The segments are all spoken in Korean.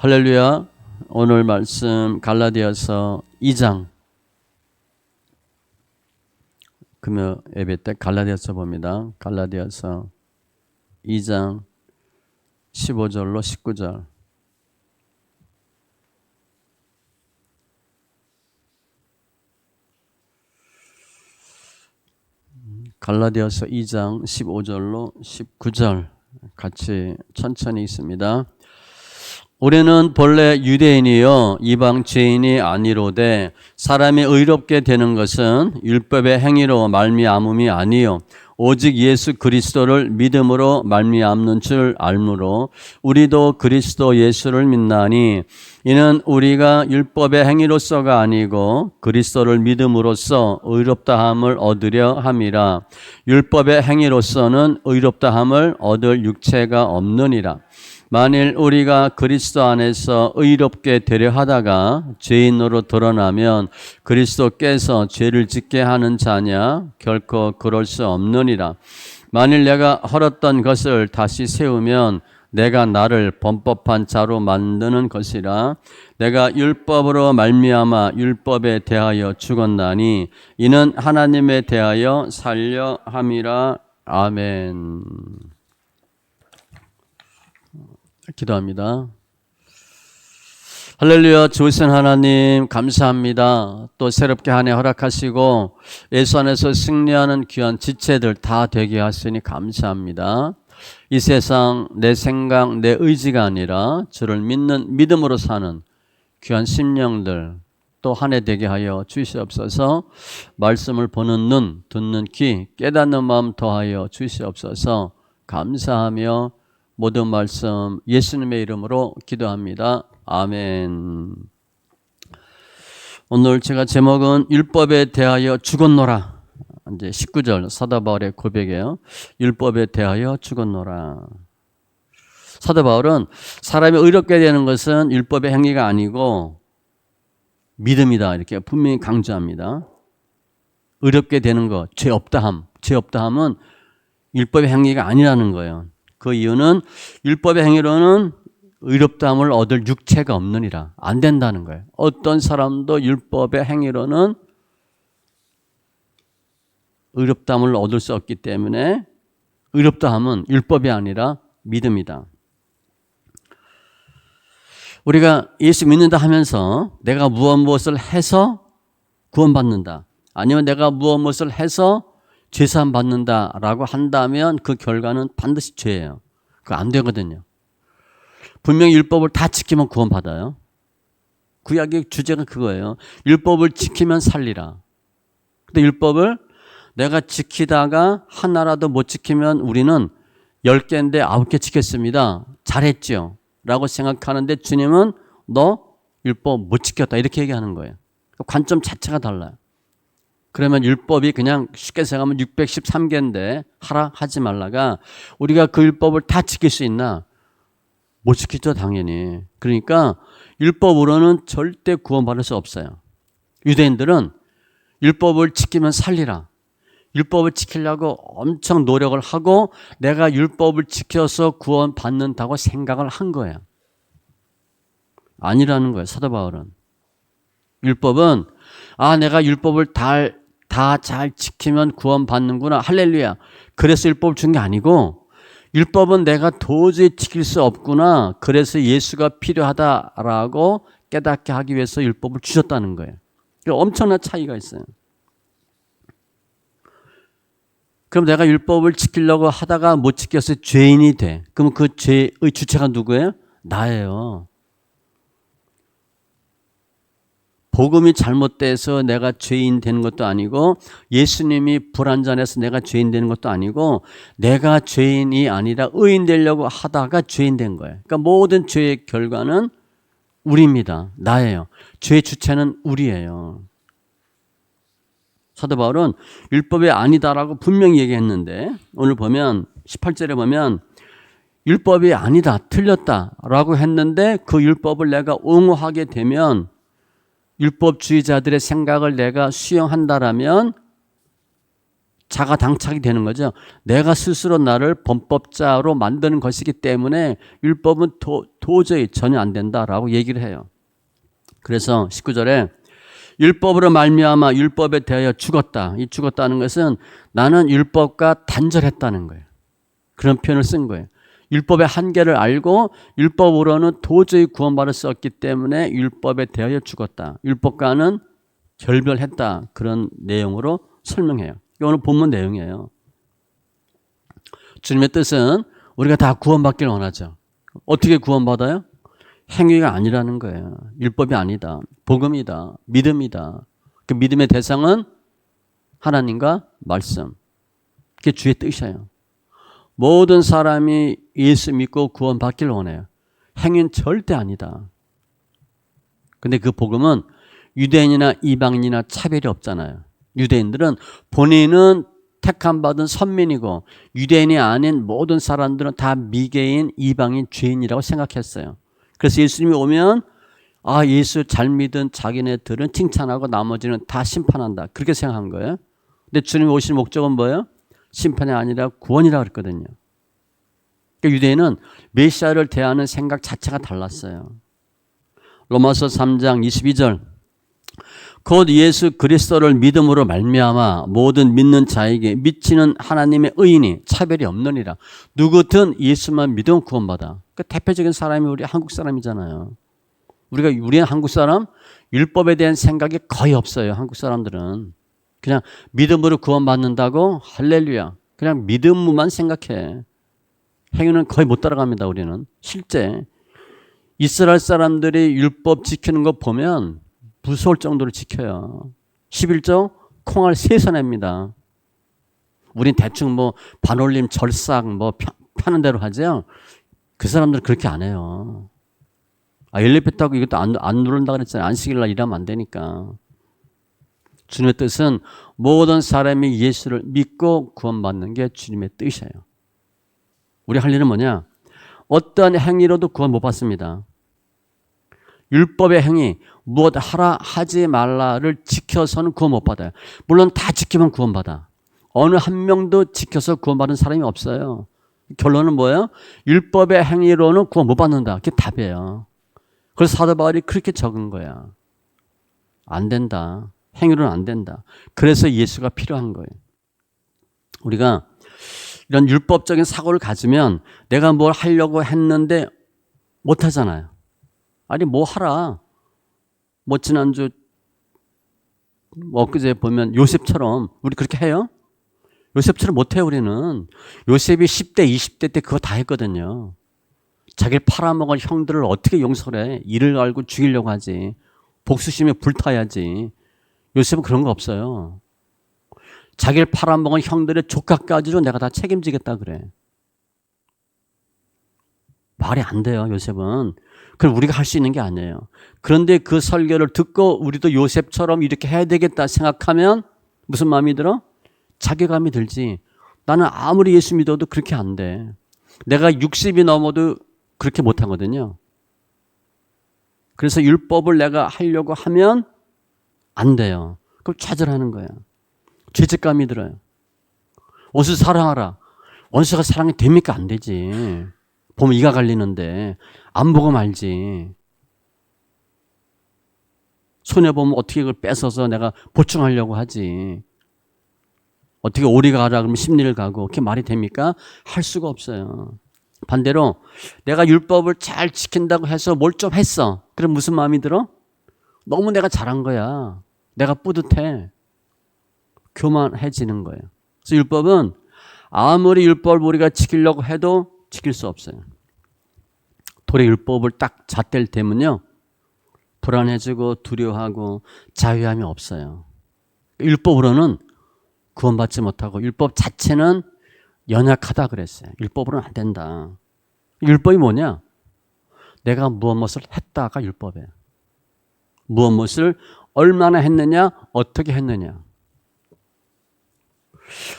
할렐루야. 오늘 말씀 갈라디아서 2장 금요 예배 때 갈라디아서 봅니다. 갈라디아서 2장 15절로 19절. 갈라디아서 2장 15절로 19절 같이 천천히 있습니다. 우리는 본래 유대인이요 이방 죄인이 아니로되 사람이 의롭게 되는 것은 율법의 행위로 말미암음이 아니요 오직 예수 그리스도를 믿음으로 말미암는 줄 알므로 우리도 그리스도 예수를 믿나니 이는 우리가 율법의 행위로서가 아니고 그리스도를 믿음으로써 의롭다함을 얻으려 함이라. 율법의 행위로서는 의롭다함을 얻을 육체가 없느니라. 만일 우리가 그리스도 안에서 의롭게 되려 하다가 죄인으로 드러나면 그리스도께서 죄를 짓게 하는 자냐? 결코 그럴 수 없느니라. 만일 내가 헐었던 것을 다시 세우면 내가 나를 범법한 자로 만드는 것이라. 내가 율법으로 말미암아 율법에 대하여 죽었나니 이는 하나님에 대하여 살려 함이라. 아멘. 기도합니다. 할렐루야. 주신 하나님 감사합니다. 또 새롭게 한 해 허락하시고 예수 안에서 승리하는 귀한 지체들 다 되게 하시니 감사합니다. 이 세상 내 생각 내 의지가 아니라 주를 믿는 믿음으로 사는 귀한 심령들 또 한 해 되게 하여 주시옵소서. 말씀을 보는 눈 듣는 귀 깨닫는 마음 더하여 주시옵소서. 감사하며 모든 말씀 예수님의 이름으로 기도합니다. 아멘. 오늘 제가 제목은 율법에 대하여 죽었노라. 이제 19절 사도 바울의 고백이에요. 율법에 대하여 죽었노라. 사도 바울은 사람이 의롭게 되는 것은 율법의 행위가 아니고 믿음이다. 이렇게 분명히 강조합니다. 의롭게 되는 것, 죄 없다함. 죄 없다함은 율법의 행위가 아니라는 거예요. 그 이유는 율법의 행위로는 의롭다함을 얻을 육체가 없느니라. 안 된다는 거예요. 어떤 사람도 율법의 행위로는 의롭다함을 얻을 수 없기 때문에 의롭다함은 율법이 아니라 믿음이다. 우리가 예수 믿는다 하면서 내가 무엇을 해서 구원받는다. 아니면 내가 무엇을 해서 죄사함 받는다라고 한다면 그 결과는 반드시 죄예요. 그거 안 되거든요. 분명히 율법을 다 지키면 구원받아요. 구약의 주제가 그거예요. 율법을 지키면 살리라. 근데 율법을 내가 지키다가 하나라도 못 지키면 우리는 10개인데 9개 지켰습니다. 잘했죠. 라고 생각하는데 주님은 너 율법 못 지켰다. 이렇게 얘기하는 거예요. 관점 자체가 달라요. 그러면 율법이 그냥 쉽게 생각하면 613개인데 하라 하지 말라가 우리가 그 율법을 다 지킬 수 있나? 못 지키죠 당연히. 그러니까 율법으로는 절대 구원받을 수 없어요. 유대인들은 율법을 지키면 살리라. 율법을 지키려고 엄청 노력을 하고 내가 율법을 지켜서 구원받는다고 생각을 한 거예요. 아니라는 거예요. 사도 바울은. 율법은 내가 율법을 다 잘 지키면 구원받는구나. 할렐루야. 그래서 율법을 준 게 아니고 율법은 내가 도저히 지킬 수 없구나. 그래서 예수가 필요하다라고 깨닫게 하기 위해서 율법을 주셨다는 거예요. 엄청난 차이가 있어요. 그럼 내가 율법을 지키려고 하다가 못 지켜서 죄인이 돼. 그럼 그 죄의 주체가 누구예요? 나예요. 복음이 잘못돼서 내가 죄인 되는 것도 아니고 예수님이 불완전해서 내가 죄인 되는 것도 아니고 내가 죄인이 아니라 의인 되려고 하다가 죄인 된 거예요. 그러니까 모든 죄의 결과는 우리입니다. 나예요. 죄의 주체는 우리예요. 사도 바울은 율법이 아니다라고 분명히 얘기했는데 오늘 보면 18절에 보면 율법이 아니다, 틀렸다라고 했는데 그 율법을 내가 옹호하게 되면 율법주의자들의 생각을 내가 수용한다라면 자가당착이 되는 거죠. 내가 스스로 나를 범법자로 만드는 것이기 때문에 율법은 도저히 전혀 안 된다라고 얘기를 해요. 그래서 19절에 율법으로 말미암아 율법에 대하여 죽었다. 이 죽었다는 것은 나는 율법과 단절했다는 거예요. 그런 표현을 쓴 거예요. 율법의 한계를 알고 율법으로는 도저히 구원받을 수 없기 때문에 율법에 대하여 죽었다. 율법과는 결별했다. 그런 내용으로 설명해요. 이게 오늘 본문 내용이에요. 주님의 뜻은 우리가 다 구원받길 원하죠. 어떻게 구원받아요? 행위가 아니라는 거예요. 율법이 아니다. 복음이다. 믿음이다. 그 믿음의 대상은 하나님과 말씀. 그게 주의 뜻이에요. 모든 사람이 예수 믿고 구원받길 원해요. 행위는 절대 아니다. 근데 그 복음은 유대인이나 이방인이나 차별이 없잖아요. 유대인들은 본인은 택함 받은 선민이고 유대인이 아닌 모든 사람들은 다 미개인, 이방인, 죄인이라고 생각했어요. 그래서 예수님이 오면 예수 잘 믿은 자기네들은 칭찬하고 나머지는 다 심판한다. 그렇게 생각한 거예요. 근데 주님이 오신 목적은 뭐예요? 심판이 아니라 구원이라고 그랬거든요. 그러니까 유대인은 메시아를 대하는 생각 자체가 달랐어요. 로마서 3장 22절 곧 예수 그리스도를 믿음으로 말미암아 모든 믿는 자에게 미치는 하나님의 의인이 차별이 없느니라. 누구든 예수만 믿으면 구원받아. 그 대표적인 사람이 우리 한국 사람이잖아요. 우리는 한국 사람 율법에 대한 생각이 거의 없어요. 한국 사람들은 그냥 믿음으로 구원받는다고 할렐루야. 그냥 믿음만 생각해. 행위는 거의 못 따라갑니다. 우리는 실제 이스라엘 사람들이 율법 지키는 거 보면 무서울 정도로 지켜요. 11조 콩알 3서 냅니다. 우린 대충 반올림 절삭 펴는 대로 하죠. 그 사람들은 그렇게 안 해요. 엘리베이터 타고 이것도 안 누른다 그랬잖아요. 안식일날 일하면 안 되니까. 주님의 뜻은 모든 사람이 예수를 믿고 구원받는 게 주님의 뜻이에요. 우리 할 일은 뭐냐? 어떠한 행위로도 구원 못 받습니다. 율법의 행위, 무엇 하라 하지 말라를 지켜서는 구원 못 받아요. 물론 다 지키면 구원받아. 어느 한 명도 지켜서 구원받은 사람이 없어요. 결론은 뭐예요? 율법의 행위로는 구원 못 받는다. 그게 답이에요. 그래서 사도 바울이 그렇게 적은 거야. 안 된다. 행위로는 안 된다. 그래서 예수가 필요한 거예요. 우리가 이런 율법적인 사고를 가지면 내가 뭘 하려고 했는데 못 하잖아요. 아니 뭐 하라. 지난주 엊그제 보면 요셉처럼 우리 그렇게 해요? 요셉처럼 못해요. 우리는. 요셉이 10대 20대 때 그거 다 했거든요. 자기를 팔아먹은 형들을 어떻게 용서를 해? 이를 갈고 죽이려고 하지. 복수심에 불타야지. 요셉은 그런 거 없어요. 자기를 팔아먹은 형들의 조카까지도 내가 다 책임지겠다 그래. 말이 안 돼요. 요셉은. 그걸 우리가 할 수 있는 게 아니에요. 그런데 그 설교를 듣고 우리도 요셉처럼 이렇게 해야 되겠다 생각하면 무슨 마음이 들어? 자괴감이 들지. 나는 아무리 예수 믿어도 그렇게 안 돼. 내가 60이 넘어도 그렇게 못 하거든요. 그래서 율법을 내가 하려고 하면 안 돼요. 그럼 좌절하는 거야. 죄책감이 들어요. 원수 사랑하라. 원수가 사랑이 됩니까? 안 되지. 보면 이가 갈리는데 안 보고 말지. 손해보면 어떻게 그걸 뺏어서 내가 보충하려고 하지. 어떻게 오리가 가라 그러면 심리를 가고 그게 말이 됩니까? 할 수가 없어요. 반대로 내가 율법을 잘 지킨다고 해서 뭘 좀 했어. 그럼 무슨 마음이 들어? 너무 내가 잘한 거야. 내가 뿌듯해. 교만해지는 거예요. 그래서 율법은 아무리 율법을 우리가 지키려고 해도 지킬 수 없어요. 도리 율법을 딱 잣댈 때면요. 불안해지고 두려워하고 자유함이 없어요. 율법으로는 구원받지 못하고 율법 자체는 연약하다 그랬어요. 율법으로는 안 된다. 율법이 뭐냐? 내가 무엇을 했다가 율법이에요. 무엇을 얼마나 했느냐, 어떻게 했느냐.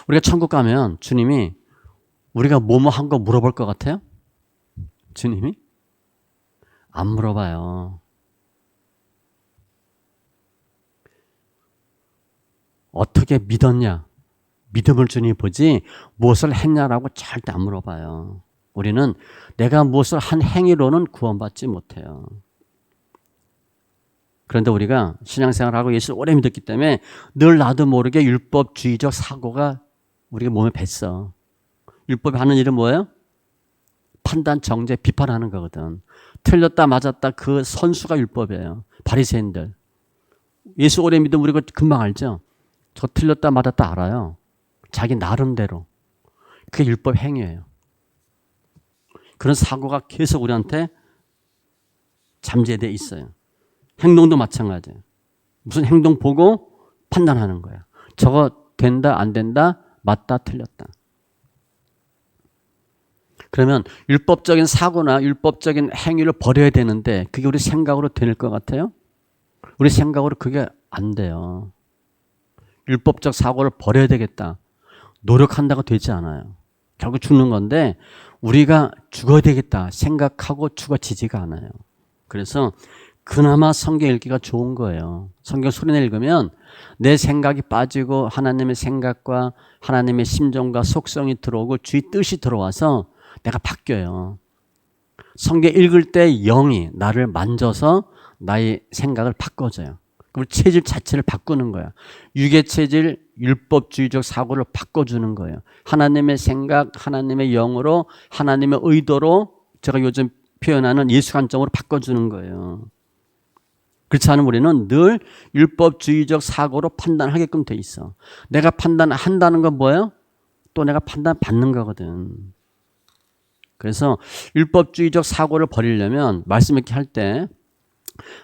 우리가 천국 가면 주님이 우리가 뭐뭐 한 거 물어볼 것 같아요? 주님이? 안 물어봐요. 어떻게 믿었냐? 믿음을 주니 보지 무엇을 했냐라고 절대 안 물어봐요. 우리는 내가 무엇을 한 행위로는 구원받지 못해요. 그런데 우리가 신앙생활하고 예수를 오래 믿었기 때문에 늘 나도 모르게 율법주의적 사고가 우리가 몸에 뱄어. 율법이 하는 일은 뭐예요? 판단, 정죄, 비판하는 거거든. 틀렸다 맞았다 그 선수가 율법이에요. 바리새인들. 예수 오래 믿으면 우리가 금방 알죠. 저 틀렸다 맞았다 알아요. 자기 나름대로. 그게 율법 행위예요. 그런 사고가 계속 우리한테 잠재되어 있어요. 행동도 마찬가지예요. 무슨 행동 보고 판단하는 거야. 저거 된다 안 된다 맞다 틀렸다. 그러면 율법적인 사고나 율법적인 행위를 버려야 되는데 그게 우리 생각으로 될 것 같아요? 우리 생각으로 그게 안 돼요. 율법적 사고를 버려야 되겠다. 노력한다고 되지 않아요. 결국 죽는 건데 우리가 죽어야 되겠다 생각하고 죽어지지가 않아요. 그래서 그나마 성경 읽기가 좋은 거예요. 성경 소리내 읽으면 내 생각이 빠지고 하나님의 생각과 하나님의 심정과 속성이 들어오고 주의 뜻이 들어와서 내가 바뀌어요. 성경 읽을 때 영이 나를 만져서 나의 생각을 바꿔줘요. 그럼 체질 자체를 바꾸는 거야. 육의 체질, 율법주의적 사고를 바꿔주는 거예요. 하나님의 생각, 하나님의 영으로, 하나님의 의도로 제가 요즘 표현하는 예수 관점으로 바꿔주는 거예요. 그렇지 않으면 우리는 늘 율법주의적 사고로 판단하게끔 돼 있어. 내가 판단한다는 건 뭐예요? 또 내가 판단받는 거거든. 그래서 율법주의적 사고를 버리려면 말씀 읽기 할 때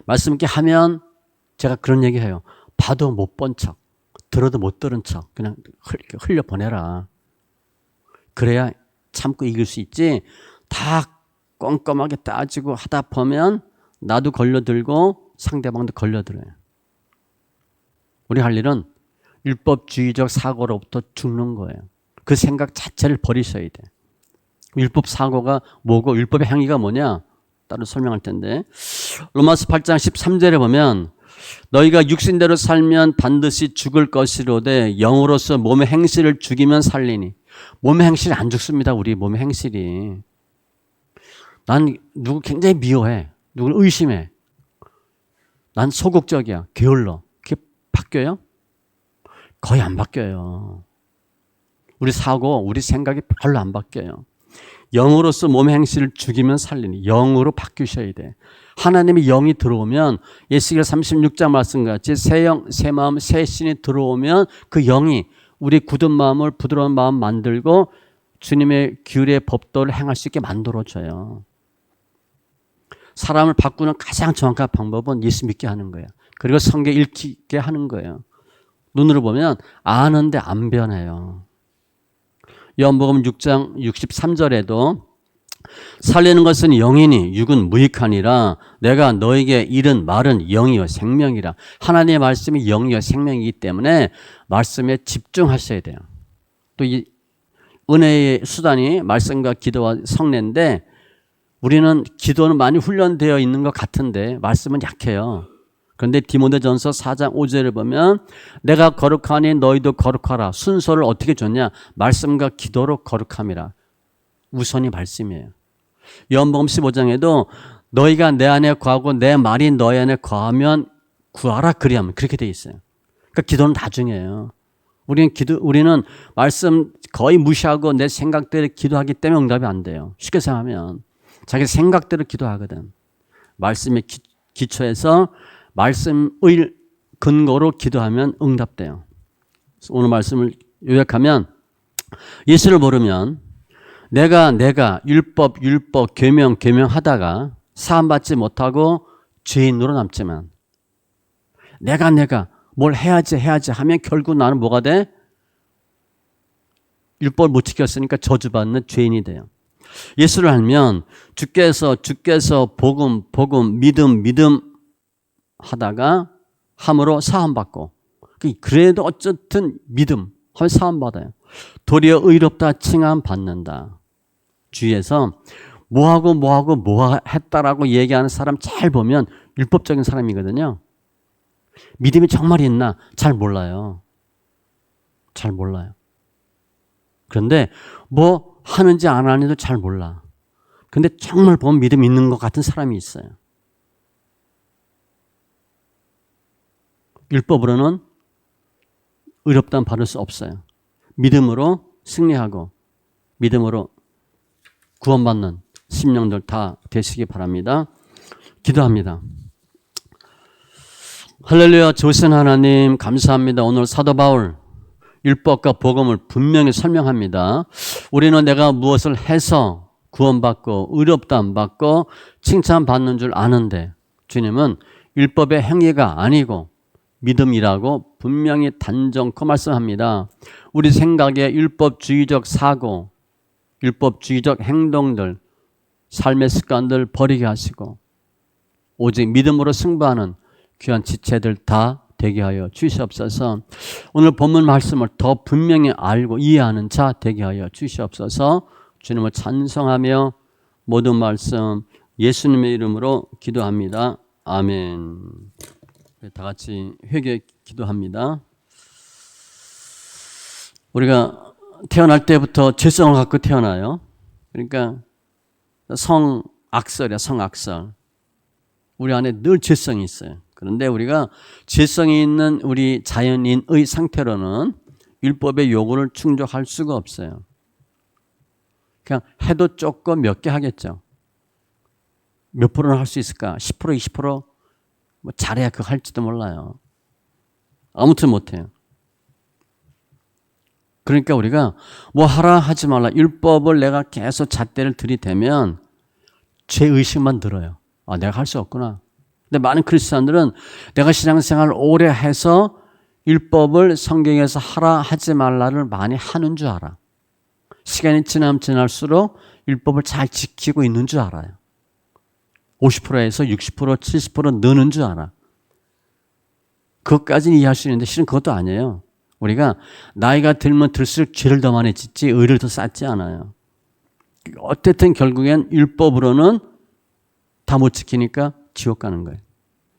말씀 읽기 하면 제가 그런 얘기 해요. 봐도 못 본 척, 들어도 못 들은 척 그냥 흘려보내라. 그래야 참고 이길 수 있지. 다 꼼꼼하게 따지고 하다 보면 나도 걸려들고 상대방도 걸려들어요. 우리 할 일은 율법주의적 사고로부터 죽는 거예요. 그 생각 자체를 버리셔야 돼. 율법 사고가 뭐고 율법의 행위가 뭐냐? 따로 설명할 텐데 로마서 8장 13절에 보면 너희가 육신대로 살면 반드시 죽을 것이로되 영으로서 몸의 행실을 죽이면 살리니. 몸의 행실이 안 죽습니다. 우리 몸의 행실이. 난 누구 굉장히 미워해. 누구를 의심해. 난 소극적이야. 게을러. 그게 바뀌어요? 거의 안 바뀌어요. 우리 사고, 우리 생각이 별로 안 바뀌어요. 영으로서 몸의 행실을 죽이면 살리니. 영으로 바뀌셔야 돼. 하나님의 영이 들어오면 예수기서 36장 말씀같이 새 영, 새 마음, 새 신이 들어오면 그 영이 우리 굳은 마음을 부드러운 마음 만들고 주님의 규례의 법도를 행할 수 있게 만들어줘요. 사람을 바꾸는 가장 정확한 방법은 예수 믿게 하는 거예요. 그리고 성경 읽게 하는 거예요. 눈으로 보면 아는데 안 변해요. 요한복음 6장 63절에도 살리는 것은 영이니 육은 무익하니라. 내가 너에게 이른 말은 영이요 생명이라. 하나님의 말씀이 영이요 생명이기 때문에 말씀에 집중하셔야 돼요. 또 이 은혜의 수단이 말씀과 기도와 성례인데 우리는 기도는 많이 훈련되어 있는 것 같은데 말씀은 약해요. 그런데 디모데전서 4장 5절을 보면 내가 거룩하니 너희도 거룩하라. 순서를 어떻게 줬냐? 말씀과 기도로 거룩함이라. 우선이 말씀이에요. 요한복음 15장에도 너희가 내 안에 거하고 내 말이 너희 안에 거하면 구하라 그리하면 그렇게 돼 있어요. 그러니까 기도는 나중이에요. 우리는 말씀 거의 무시하고 내 생각대로 기도하기 때문에 응답이 안 돼요. 쉽게 생각하면 자기 생각대로 기도하거든. 말씀에 기초해서 말씀의 근거로 기도하면 응답돼요. 오늘 말씀을 요약하면 예수를 모르면 내가 율법 계명 하다가 사함받지 못하고 죄인으로 남지만 내가 뭘 해야지 하면 결국 나는 뭐가 돼? 율법을 못 지켰으니까 저주받는 죄인이 돼요. 예수를 알면 주께서 복음 믿음 하다가 함으로 사함받고 그래도 어쨌든 믿음 하면 사함받아요. 도리어 의롭다 칭함 받는다. 주위에서 뭐하고 했다라고 얘기하는 사람 잘 보면 율법적인 사람이거든요. 믿음이 정말 있나 잘 몰라요. 그런데 뭐 하는지 안 하는지도 잘 몰라. 근데 정말 보면 믿음 있는 것 같은 사람이 있어요. 율법으로는 의롭다는 받을 수 없어요. 믿음으로 승리하고 믿음으로 구원받는 심령들 다 되시기 바랍니다. 기도합니다. 할렐루야. 좋으신 하나님 감사합니다. 오늘 사도 바울 율법과 복음을 분명히 설명합니다. 우리는 내가 무엇을 해서 구원받고 의롭다함 받고 칭찬받는 줄 아는데 주님은 율법의 행위가 아니고 믿음이라고 분명히 단정코 말씀합니다. 우리 생각에 율법주의적 사고, 율법주의적 행동들, 삶의 습관들 버리게 하시고 오직 믿음으로 승부하는 귀한 지체들 다 되게 하여 주시옵소서. 오늘 본문 말씀을 더 분명히 알고 이해하는 자 되게 하여 주시옵소서. 주님을 찬송하며 모든 말씀 예수님의 이름으로 기도합니다. 아멘. 다 같이 회개 기도합니다. 우리가 태어날 때부터 죄성을 갖고 태어나요. 그러니까 성악설이야, 성악설. 우리 안에 늘 죄성이 있어요. 그런데 우리가 죄성이 있는 우리 자연인의 상태로는 율법의 요구를 충족할 수가 없어요. 그냥 해도 조금 몇 개 하겠죠. 몇 프로는 할 수 있을까? 10%, 20%? 뭐 잘해야 그거 할지도 몰라요. 아무튼 못해요. 그러니까 우리가 뭐 하라 하지 말라. 율법을 내가 계속 잣대를 들이대면 죄의식만 들어요. 아, 내가 할 수 없구나. 근데 많은 크리스찬들은 내가 신앙생활을 오래 해서 율법을 성경에서 하라 하지 말라를 많이 하는 줄 알아. 시간이 지나면 지날수록 율법을 잘 지키고 있는 줄 알아요. 50%에서 60%, 70% 느는 줄 알아. 그것까지는 이해할 수 있는데 실은 그것도 아니에요. 우리가 나이가 들면 들수록 죄를 더 많이 짓지 의를 더 쌓지 않아요. 어쨌든 결국엔 율법으로는 다 못 지키니까 지옥 가는 거예요.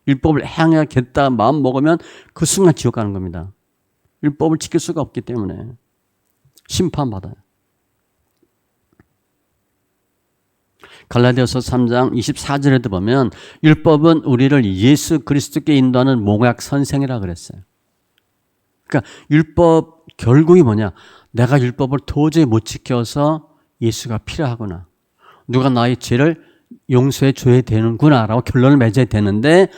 율법을 행해야겠다 마음 먹으면 그 순간 지옥 가는 겁니다. 율법을 지킬 수가 없기 때문에 심판받아요. 갈라디아서 3장 24절에도 보면 율법은 우리를 예수 그리스도께 인도하는 몽약 선생이라 그랬어요. 그러니까 율법 결국이 뭐냐? 내가 율법을 도저히 못 지켜서 예수가 필요하구나. 누가 나의 죄를 용서해 줘야 되는구나 라고 결론을 맺어야 되는데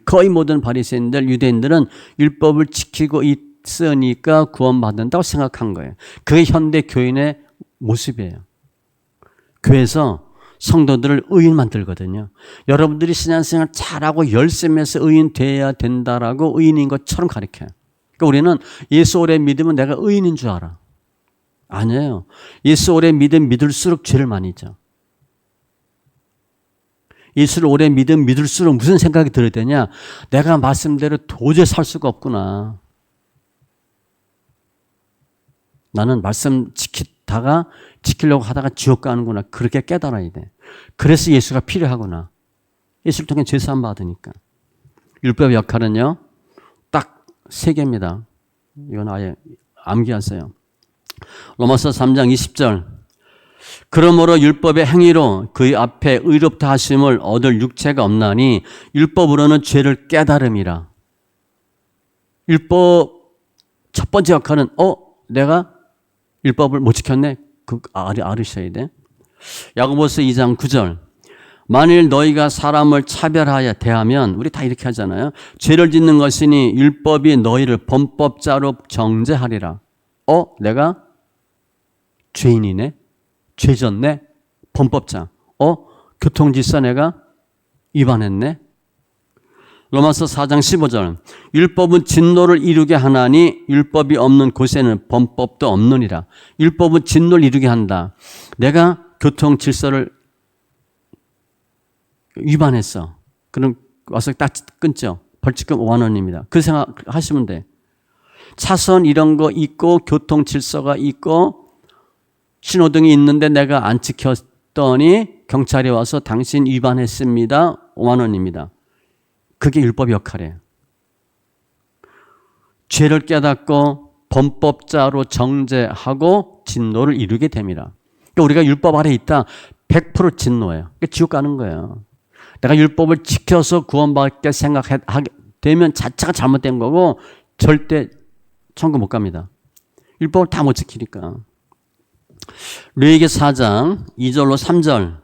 거의 모든 바리새인들 유대인들은 율법을 지키고 있으니까 구원받는다고 생각한 거예요. 그게 현대 교인의 모습이에요. 교회에서 성도들을 의인 만들거든요. 여러분들이 신앙생활 잘하고 열심히 해서 의인 돼야 된다라고 의인인 것처럼 가르쳐요. 그러니까 우리는 예수 오래 믿으면 내가 의인인 줄 알아. 아니에요. 예수 오래 믿을수록 죄를 많이 져. 예수를 오래 믿을수록 무슨 생각이 들어야 되냐? 내가 말씀대로 도저히 살 수가 없구나. 나는 말씀 지키려고 하다가 지옥 가는구나. 그렇게 깨달아야 돼. 그래서 예수가 필요하구나. 예수를 통해 죄 사함 받으니까. 율법의 역할은요. 딱 3개입니다. 이건 아예 암기하세요. 로마서 3장 20절. 그러므로 율법의 행위로 그의 앞에 의롭다 하심을 얻을 육체가 없나니 율법으로는 죄를 깨달음이라. 율법 첫 번째 역할은 내가 율법을 못 지켰네. 알으셔야 돼. 야고보서 2장 9절. 만일 너희가 사람을 차별하여 대하면 우리 다 이렇게 하잖아요. 죄를 짓는 것이니 율법이 너희를 범법자로 정죄하리라. 내가 죄인이네. 죄졌네. 범법자. 교통질서 내가 위반했네. 로마서 4장 15절. 율법은 진노를 이루게 하나니 율법이 없는 곳에는 범법도 없느니라. 율법은 진노를 이루게 한다. 내가 교통질서를 위반했어. 그럼 와서 딱 끊죠. 벌칙금 5만 원입니다. 그 생각하시면 돼. 차선 이런 거 있고 교통질서가 있고 신호등이 있는데 내가 안 지켰더니 경찰이 와서 당신 위반했습니다. 5만 원입니다. 그게 율법의 역할이에요. 죄를 깨닫고 범법자로 정죄하고 진노를 이루게 됩니다. 그러니까 우리가 율법 아래 있다 100% 진노예요. 그러니까 지옥 가는 거예요. 내가 율법을 지켜서 구원받게 생각하게 되면 자체가 잘못된 거고 절대 천국 못 갑니다. 율법을 다 못 지키니까. 레위기 4장 2절로 3절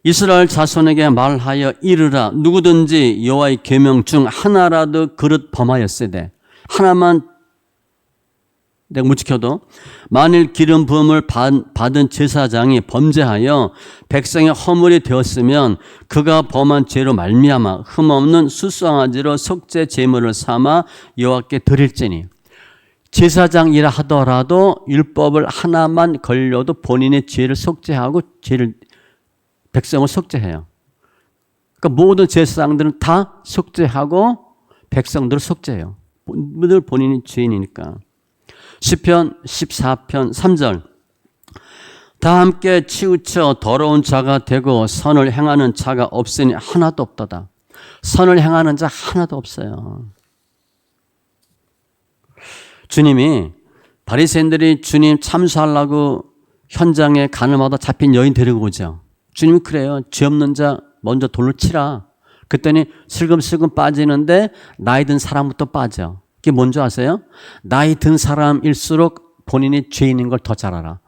이스라엘 자손에게 말하여 이르라 누구든지 여호와의 계명 중 하나라도 그릇 범하였으되 하나만 내가 못 지켜도 만일 기름 부음을 받은 제사장이 범죄하여 백성의 허물이 되었으면 그가 범한 죄로 말미암아 흠없는 수송아지로 속죄 제물을 삼아 여호와께 드릴지니 제사장이라 하더라도 율법을 하나만 걸려도 본인의 죄를 속죄하고 백성을 속죄해요. 그러니까 모든 제사장들은 다 속죄하고 백성들을 속죄해요. 늘 본인이 죄인이니까. 시편 14편 3절 다 함께 치우쳐 더러운 자가 되고 선을 행하는 자가 없으니 하나도 없도다. 선을 행하는 자 하나도 없어요. 주님이 바리새인들이 주님 참수하려고 현장에 가늠하다 잡힌 여인 데리고 오죠. 주님이 그래요. 죄 없는 자 먼저 돌로 치라. 그랬더니 슬금슬금 빠지는데 나이 든 사람부터 빠져. 그게 뭔지 아세요? 나이 든 사람일수록 본인이 죄인인 걸 더 잘 알아.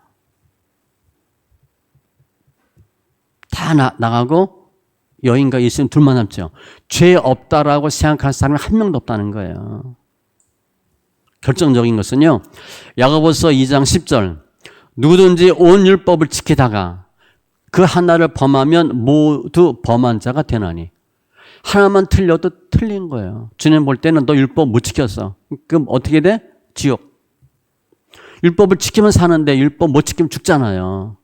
다 나가고 여인과 예수님 둘만 남죠. 죄 없다라고 생각하는 사람이 한 명도 없다는 거예요. 결정적인 것은요. 야고보서 2장 10절 누구든지 온 율법을 지키다가 그 하나를 범하면 모두 범한 자가 되나니 하나만 틀려도 틀린 거예요. 주님 볼 때는 너 율법 못 지켰어. 그럼 어떻게 돼? 지옥. 율법을 지키면 사는데 율법 못 지키면 죽잖아요.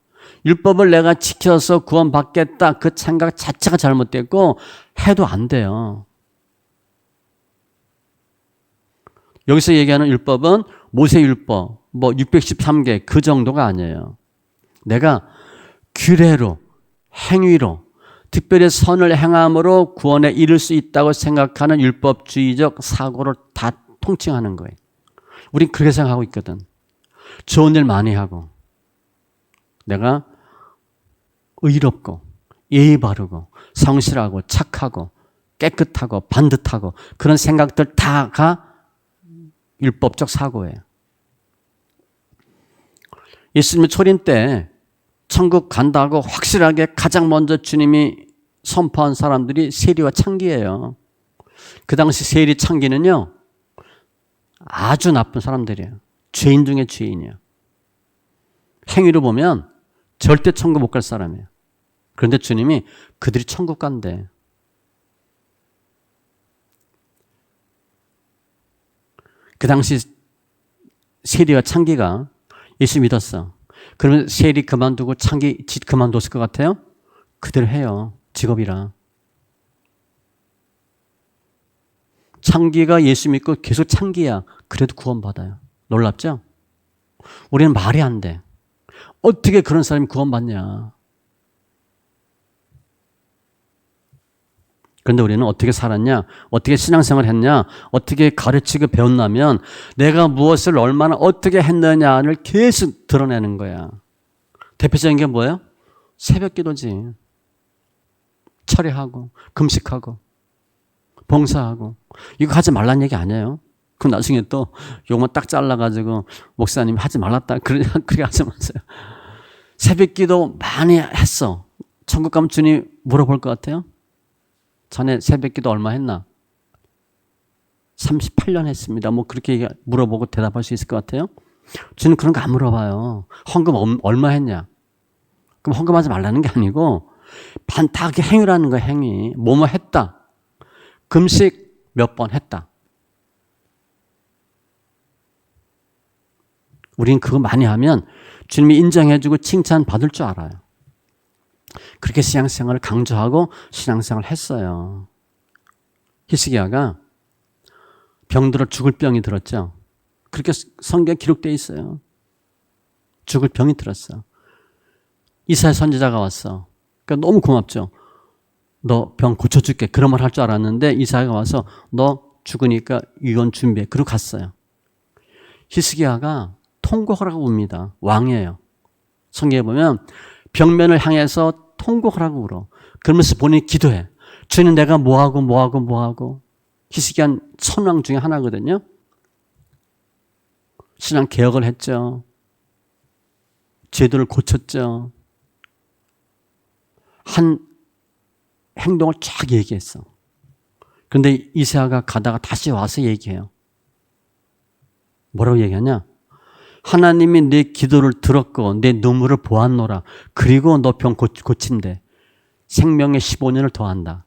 율법을 내가 지켜서 구원받겠다 그 생각 자체가 잘못됐고 해도 안 돼요. 여기서 얘기하는 율법은 모세율법 뭐 613개 그 정도가 아니에요. 내가 규례로 행위로 특별히 선을 행함으로 구원에 이를 수 있다고 생각하는 율법주의적 사고를 다 통칭하는 거예요. 우린 그렇게 생각하고 있거든. 좋은 일 많이 하고 내가 의롭고 예의 바르고 성실하고 착하고 깨끗하고 반듯하고 그런 생각들 다가 율법적 사고예요. 예수님의 초림 때 천국 간다고 확실하게 가장 먼저 주님이 선포한 사람들이 세리와 창기예요. 그 당시 세리 창기는요 아주 나쁜 사람들이에요. 죄인 중에 죄인이에요. 행위로 보면 절대 천국 못 갈 사람이에요. 그런데 주님이 그들이 천국 간대. 그 당시 세리와 창기가 예수 믿었어. 그러면 세리 그만두고 창기 그만뒀을 것 같아요? 그대로 해요. 직업이라. 창기가 예수 믿고 계속 창기야. 그래도 구원받아요. 놀랍죠? 우리는 말이 안 돼. 어떻게 그런 사람이 구원받냐. 그런데 우리는 어떻게 살았냐? 어떻게 신앙생활을 했냐? 어떻게 가르치고 배웠냐면 내가 무엇을 얼마나 어떻게 했느냐를 계속 드러내는 거야. 대표적인 게 뭐예요? 새벽 기도지. 철회하고 금식하고 봉사하고 이거 하지 말란 얘기 아니에요. 그럼 나중에 또 요것만 딱 잘라가지고 목사님이 하지 말랐다 그렇게 하지 마세요. 새벽 기도 많이 했어. 천국 가면 주님 물어볼 것 같아요? 전에 새벽 기도 얼마 했나? 38년 했습니다. 뭐 그렇게 물어보고 대답할 수 있을 것 같아요? 주님 그런 거 안 물어봐요. 헌금 얼마 했냐? 그럼 헌금하지 말라는 게 아니고 반타하게 행위라는 거야. 행위. 뭐뭐 했다. 금식 몇 번 했다. 우린 그거 많이 하면 주님이 인정해주고 칭찬받을 줄 알아요. 그렇게 신앙생활을 강조하고 신앙생활을 했어요. 히스기야가 병들어 죽을 병이 들었죠. 그렇게 성경에 기록되어 있어요. 죽을 병이 들었어. 이사야 선지자가 왔어. 그러니까 너무 고맙죠. 너 병 고쳐줄게. 그런 말 할 줄 알았는데 이사야가 와서 너 죽으니까 유언 준비해. 그러고 갔어요. 히스기야가 통곡을 하고 웁니다. 왕이에요. 성경에 보면 벽면을 향해서 통곡을 하고 울어. 그러면서 본인이 기도해. 주님 내가 뭐하고 히스기야는 천왕 중에 하나거든요. 신앙 개혁을 했죠. 제도를 고쳤죠. 한 행동을 쫙 얘기했어. 그런데 이사야가 가다가 다시 와서 얘기해요. 뭐라고 얘기하냐? 하나님이 내 기도를 들었고 내 눈물을 보았노라. 그리고 너 병 고친대. 생명의 15년을 더한다.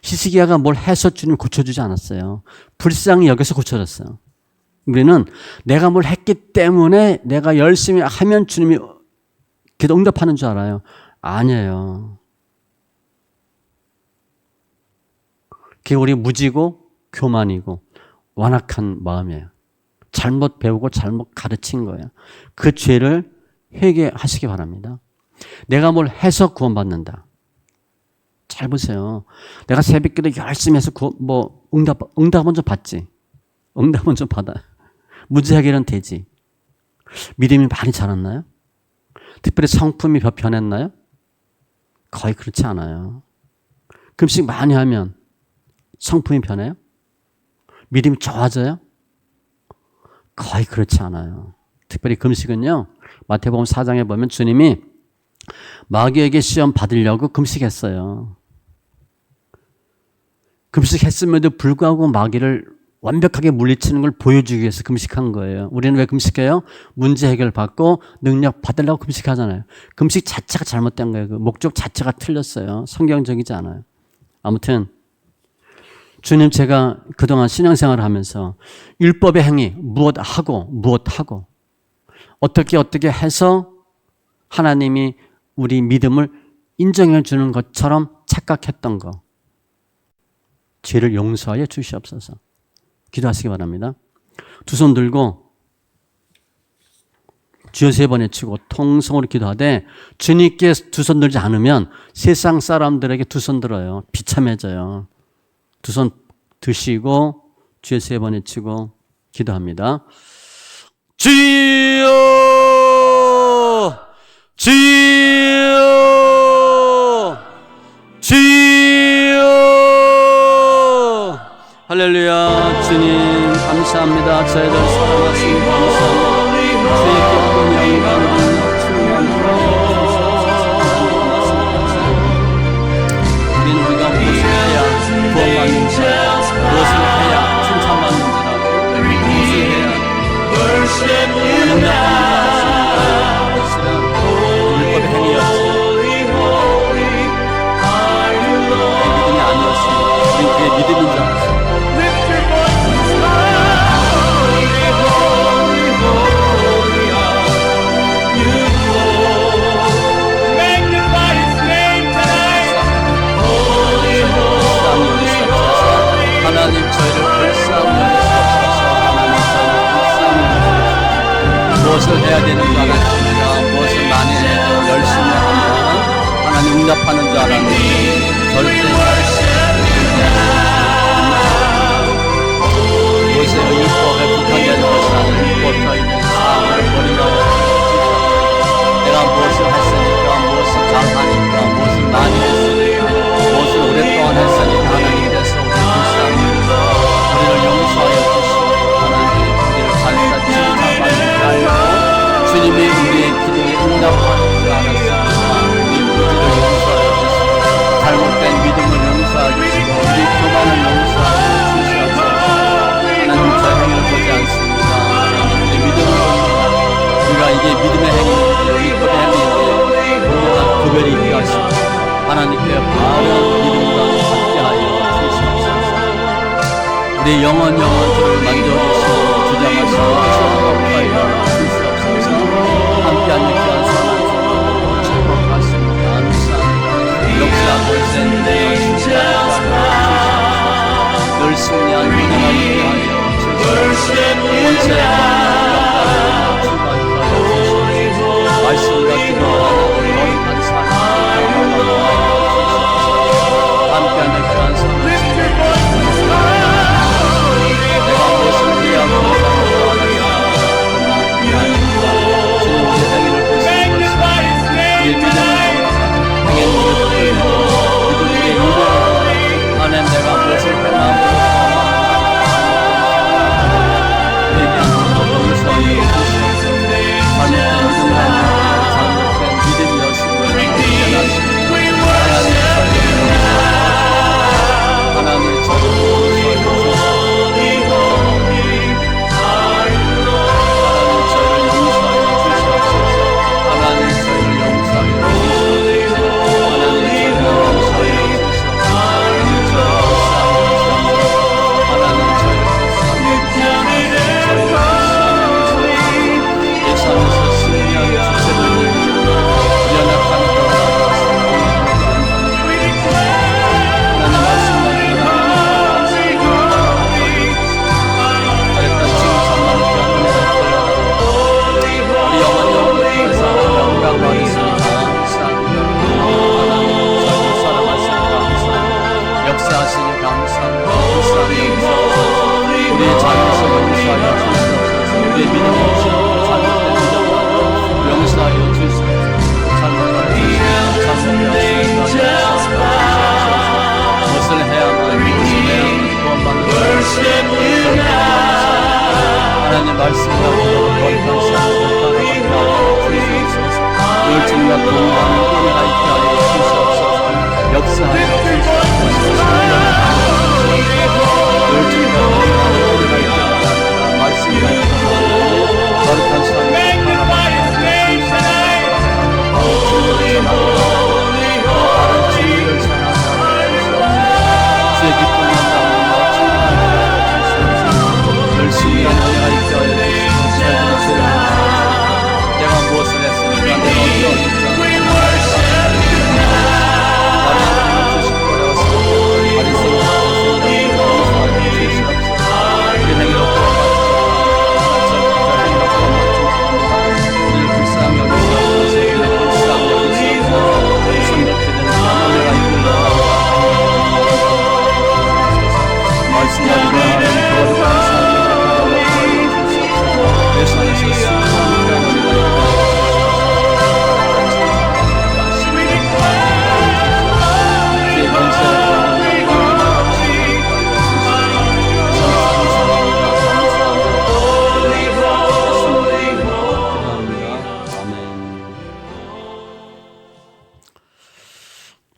히스기야가 뭘 해서 주님 고쳐주지 않았어요. 불쌍히 여기서 고쳐졌어요. 우리는 내가 뭘 했기 때문에 내가 열심히 하면 주님이 기도 응답하는 줄 알아요. 아니에요. 그게 우리 무지고 교만이고 완악한 마음이에요. 잘못 배우고 잘못 가르친 거예요. 그 죄를 회개하시기 바랍니다. 내가 뭘 해서 구원받는다. 잘 보세요. 내가 새벽기도 열심히 해서 응답은 좀 받지. 응답은 좀 받아. 문제 해결은 되지. 믿음이 많이 자랐나요? 특별히 성품이 변했나요? 거의 그렇지 않아요. 금식 많이 하면 성품이 변해요? 믿음이 좋아져요? 거의 그렇지 않아요. 특별히 금식은요. 마태복음 4장에 보면 주님이 마귀에게 시험 받으려고 금식했어요. 금식했음에도 불구하고 마귀를 완벽하게 물리치는 걸 보여주기 위해서 금식한 거예요. 우리는 왜 금식해요? 문제 해결 받고 능력 받으려고 금식하잖아요. 금식 자체가 잘못된 거예요. 그 목적 자체가 틀렸어요. 성경적이지 않아요. 아무튼 주님 제가 그동안 신앙생활을 하면서 율법의 행위 무엇하고 어떻게 해서 하나님이 우리 믿음을 인정해 주는 것처럼 착각했던 거 죄를 용서하여 주시옵소서. 기도하시기 바랍니다. 두 손 들고 주여 3번 외치고 통성으로 기도하되 주님께 두 손 들지 않으면 세상 사람들에게 두 손 들어요. 비참해져요. 두 손 드시고 주여 3번 외치고 기도합니다. 주여 할렐루야. 주님 감사합니다. 저희들 사랑하시니 감사합니다. 주의 기쁜 영광 우리는 우리가 무엇을 해야 구원받는지 무엇을 해야 칭찬받는지라 무엇을 해야 율법의 행위였지 믿음이 아니었습니다. 우린 그의 믿음인 줄 알았습니다. 하나님 저희를 불쌍히 여기시옵소서. 하나님 저희를 불쌍히 여기시옵소서. 무엇을 해야 되는 줄 알았습니다. 무엇을 많이 해도 열심히 하면 하나님 응답하는 줄 알았는데 절대 무엇의 율법에 국한된 것이 아닌 율법의 삶을 버리라고 내가 무엇을 했으니까 무엇을 잘하니까 무엇을 많이 했으니까 무엇을 오랫동안 했으니까 하나님께서 우리를 용서하여 주시고 하나님 우리를 살다 칭찬받게 하여 주님이 우리의 기도에 응답하는 줄 알았습니다. 우리 우리를 용서하여 주시고 잘못된 믿음을 용서하여 주시고 우리 교만을 용서하여 주시옵소서. 하나님 저 행위를 보지 않습니다. 하나님 우리 믿음을 봅니다. 우리가 이게 믿음의 행위인지 율법의 행위인지 분명한 구별이 있게 하시고 하나님께 바른 믿음과 함께하여 주시옵소서. 우리 영혼들을 만져주시고 주장하시고 축복하여 주시옵소서. 함께하는 귀한 사랑 주님으로 축복하십니다. 감사합니다. 역시 앞을 센데 늘 승리한 믿음을 있게 하여 주시옵소서. 원수의 영광을 주시옵소서. 말씀과 기도하는 거룩한 삶을 하여 주시옵소서. 함께하는 귀한 사랑 내가 무엇을 해야 감사하는가 우리의 믿음을 행해 우리의 믿음의 이름 안에 내가 무엇을 행함으로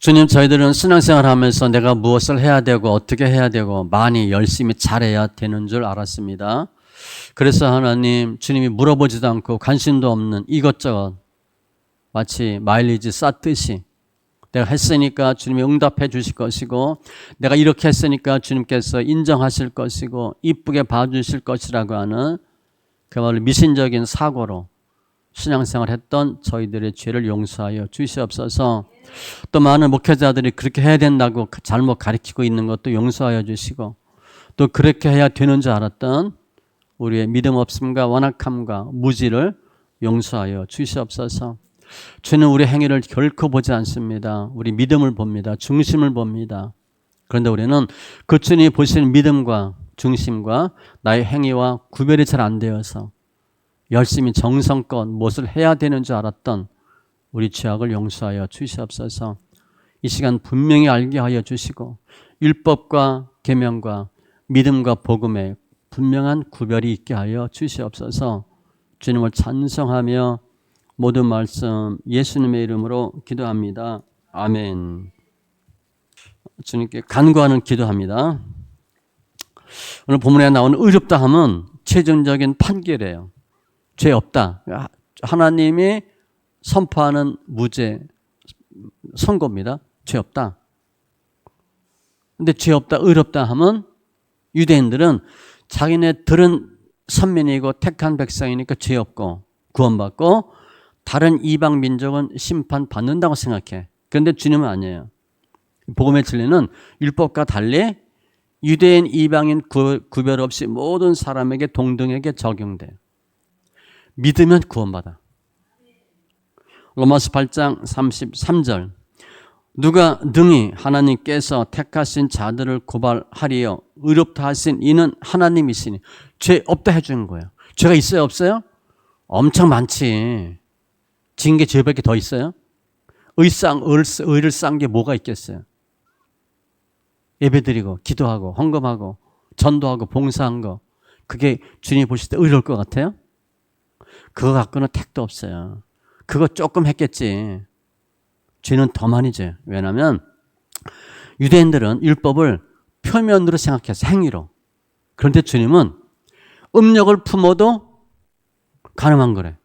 주님, 저희들은 신앙생활 하면서 내가 무엇을 해야 되고 어떻게 해야 되고 많이 열심히 잘해야 되는 줄 알았습니다. 그래서 하나님, 주님이 물어보지도 않고 관심도 없는 이것저것 마치 마일리지 쌓듯이 내가 했으니까 주님이 응답해 주실 것이고 내가 이렇게 했으니까 주님께서 인정하실 것이고 이쁘게 봐주실 것이라고 하는 그야말로 미신적인 사고로 신앙생활 했던 저희들의 죄를 용서하여 주시옵소서. 또 많은 목회자들이 그렇게 해야 된다고 잘못 가르치고 있는 것도 용서하여 주시고 또 그렇게 해야 되는 줄 알았던 우리의 믿음 없음과 완악함과 무지를 용서하여 주시옵소서. 주는 우리 행위를 결코 보지 않습니다. 우리 믿음을 봅니다. 중심을 봅니다. 그런데 우리는 그 주님이 보시는 믿음과 중심과 나의 행위와 구별이 잘 안 되어서 열심히 정성껏 무엇을 해야 되는 줄 알았던 우리 죄악을 용서하여 주시옵소서. 이 시간 분명히 알게 하여 주시고 율법과 계명과 믿음과 복음에 분명한 구별이 있게 하여 주시옵소서. 주님을 찬송하며 모든 말씀 예수님의 이름으로 기도합니다. 아멘. 주님께 간구하는 기도합니다. 오늘 본문에 나오는 의롭다 함은 최종적인 판결이에요. 죄 없다. 하나님이 선포하는 무죄 선고입니다. 죄 없다. 근데 죄 없다, 의롭다 하면 유대인들은 자기네들은 선민이고 택한 백성이니까 죄 없고 구원받고 다른 이방 민족은 심판받는다고 생각해. 그런데 주님은 아니에요. 복음의 진리는 율법과 달리 유대인, 이방인 구별 없이 모든 사람에게 동등하게 적용돼요. 믿으면 구원받아. 로마서 8장 33절 누가 능히 하나님께서 택하신 자들을 고발하리요 의롭다 하신 이는 하나님이시니 죄 없다 해주는 거예요. 죄가 있어요 없어요? 엄청 많지. 지은 게 죄밖에 더 있어요? 의를 쌓은 게 뭐가 있겠어요? 예배드리고 기도하고 헌금하고 전도하고 봉사한 거, 그게 주님이 보실 때 의로울 것 같아요? 그거 갖고는 택도 없어요. 그거 조금 했겠지. 죄는 더 많이 져요. 왜냐하면 유대인들은 율법을 표면으로 생각해서 행위로. 그런데 주님은 음력을 품어도 가늠한 거래.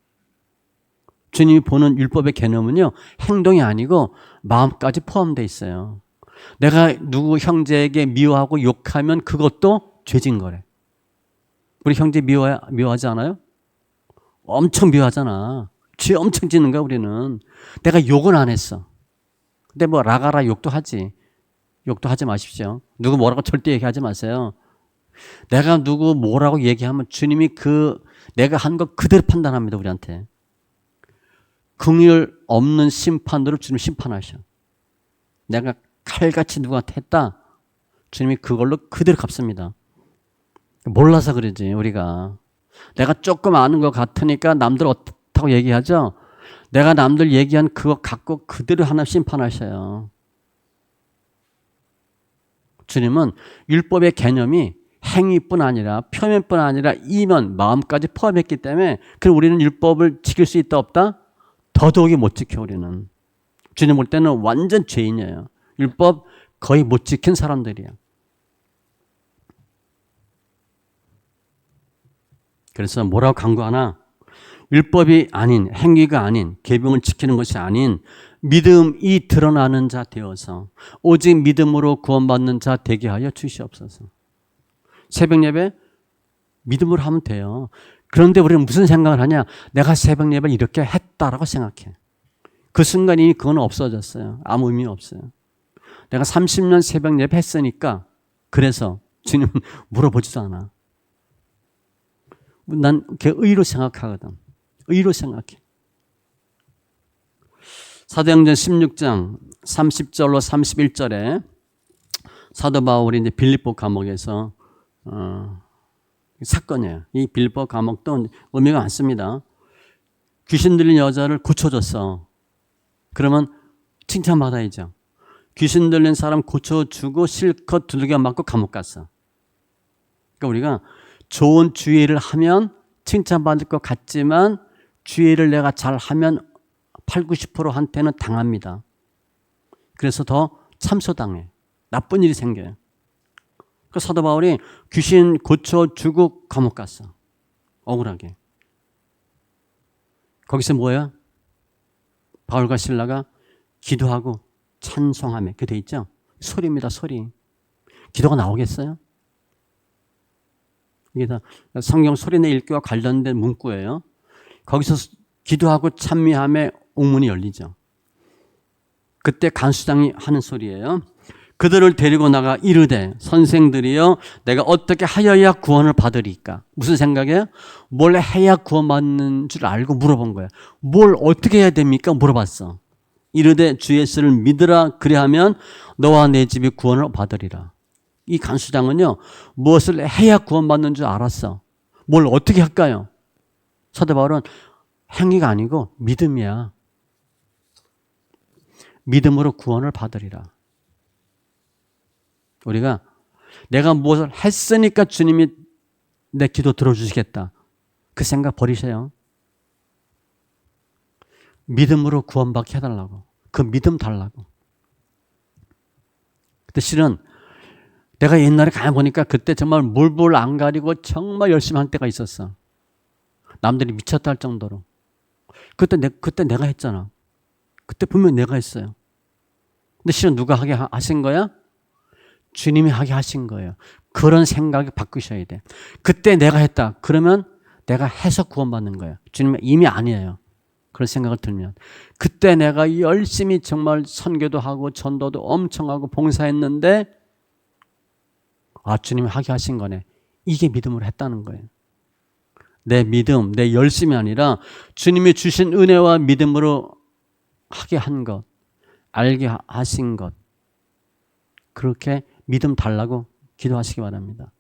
주님이 보는 율법의 개념은요, 행동이 아니고 마음까지 포함되어 있어요. 내가 누구 형제에게 미워하고 욕하면 그것도 죄진 거래. 우리 형제 미워하지 않아요? 엄청 미워하잖아. 죄 엄청 짓는 거야, 우리는. 내가 욕은 안 했어. 근데 뭐 라가라 욕도 하지. 욕도 하지 마십시오. 누구 뭐라고 절대 얘기하지 마세요. 내가 누구 뭐라고 얘기하면 주님이 내가 한 거 그대로 판단합니다, 우리한테. 긍휼 없는 심판으로 주님 심판하셔. 내가 칼같이 누구한테 했다. 주님이 그걸로 그대로 갚습니다. 몰라서 그러지, 우리가. 내가 조금 아는 것 같으니까 남들 어떻다고 얘기하죠? 내가 남들 얘기한 그거 갖고 그대로 하나님 심판하셔요. 주님은 율법의 개념이 행위뿐 아니라 표면뿐 아니라 이면, 마음까지 포함했기 때문에 그럼 우리는 율법을 지킬 수 있다 없다? 더더욱이 못 지켜, 우리는. 주님 볼 때는 완전 죄인이에요. 율법 거의 못 지킨 사람들이야. 그래서 뭐라고 강구하나? 율법이 아닌, 행위가 아닌, 계명을 지키는 것이 아닌 믿음이 드러나는 자 되어서 오직 믿음으로 구원받는 자 되게 하여 주시옵소서. 새벽 예배 믿음으로 하면 돼요. 그런데 우리는 무슨 생각을 하냐? 내가 새벽 예배를 이렇게 했다라고 생각해. 그 순간 이미 그건 없어졌어요. 아무 의미 없어요. 내가 30년 새벽 예배 했으니까 그래서 주님 물어보지도 않아. 난 그게 의로 생각하거든. 의로 생각해. 사도행전 16장 30절로 31절에 사도 바울이 이제 빌립보 감옥에서 사건이에요. 이 빌립보 감옥도 의미가 많습니다. 귀신 들린 여자를 고쳐줬어. 그러면 칭찬받아야죠. 귀신 들린 사람 고쳐주고 실컷 두들겨 맞고 감옥 갔어. 그러니까 우리가 좋은 주의를 하면 칭찬받을 것 같지만 주의를 내가 잘하면 80, 90%한테는 당합니다. 그래서 더 참소당해. 나쁜 일이 생겨요. 그 사도 바울이 귀신 고쳐주고 감옥 갔어. 억울하게. 거기서 뭐예요? 바울과 실라가 기도하고 찬송하며. 그게 돼 있죠? 소리입니다, 소리. 기도가 나오겠어요? 이게 다 성경 소리내 읽기와 관련된 문구예요. 거기서 기도하고 찬미하며 옥문이 열리죠. 그때 간수장이 하는 소리예요. 그들을 데리고 나가 이르되 선생들이여 내가 어떻게 하여야 구원을 받으리까? 무슨 생각이에요? 뭘 해야 구원받는 줄 알고 물어본 거예요. 뭘 어떻게 해야 됩니까? 물어봤어. 이르되 주 예수를 믿으라 그리하면 너와 내 집이 구원을 받으리라. 이 간수장은요, 무엇을 해야 구원받는 줄 알았어. 뭘 어떻게 할까요? 사도 바울은 행위가 아니고 믿음이야. 믿음으로 구원을 받으리라. 우리가 내가 무엇을 했으니까 주님이 내 기도 들어주시겠다. 그 생각 버리세요. 믿음으로 구원받게 해달라고. 그 믿음 달라고. 근데 실은 내가 옛날에 가만 보니까 그때 정말 물불 안 가리고 정말 열심히 한 때가 있었어. 남들이 미쳤다 할 정도로. 그때 내가 했잖아. 그때 분명히 내가 했어요. 근데 실은 누가 하게 하신 거야? 주님이 하게 하신 거예요. 그런 생각이 바꾸셔야 돼. 그때 내가 했다. 그러면 내가 해서 구원받는 거예요. 주님은 이미 아니에요. 그런 생각을 들면. 그때 내가 열심히 정말 선교도 하고 전도도 엄청 하고 봉사했는데 주님이 하게 하신 거네. 이게 믿음으로 했다는 거예요. 내 믿음, 내 열심이 아니라 주님이 주신 은혜와 믿음으로 하게 한 것, 알게 하신 것. 그렇게 믿음 달라고 기도하시기 바랍니다.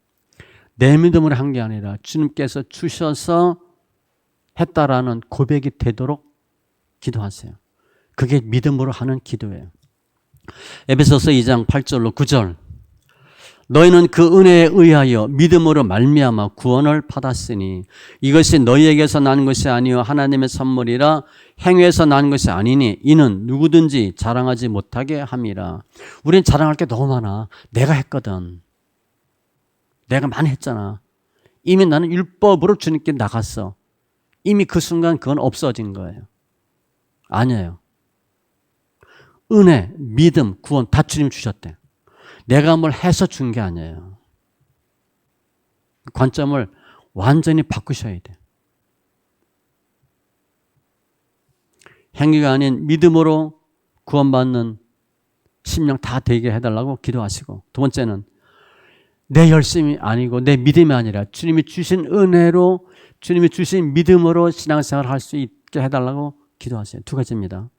내 믿음으로 한 게 아니라 주님께서 주셔서 했다라는 고백이 되도록 기도하세요. 그게 믿음으로 하는 기도예요. 에베소서 2장 8절로 9절. 너희는 그 은혜에 의하여 믿음으로 말미암아 구원을 받았으니 이것이 너희에게서 난 것이 아니요 하나님의 선물이라 행위에서 난 것이 아니니 이는 누구든지 자랑하지 못하게 함이라. 우린 자랑할 게 너무 많아. 내가 했거든. 내가 많이 했잖아. 이미 나는 율법으로 주님께 나갔어. 이미 그 순간 그건 없어진 거예요. 아니에요. 은혜, 믿음, 구원 다 주님 주셨대. 내가 뭘 해서 준 게 아니에요. 관점을 완전히 바꾸셔야 돼. 행위가 아닌 믿음으로 구원받는 심령 다 되게 해달라고 기도하시고, 두 번째는 내 열심이 아니고 내 믿음이 아니라 주님이 주신 은혜로, 주님이 주신 믿음으로 신앙생활을 할 수 있게 해달라고 기도하세요. 두 가지입니다.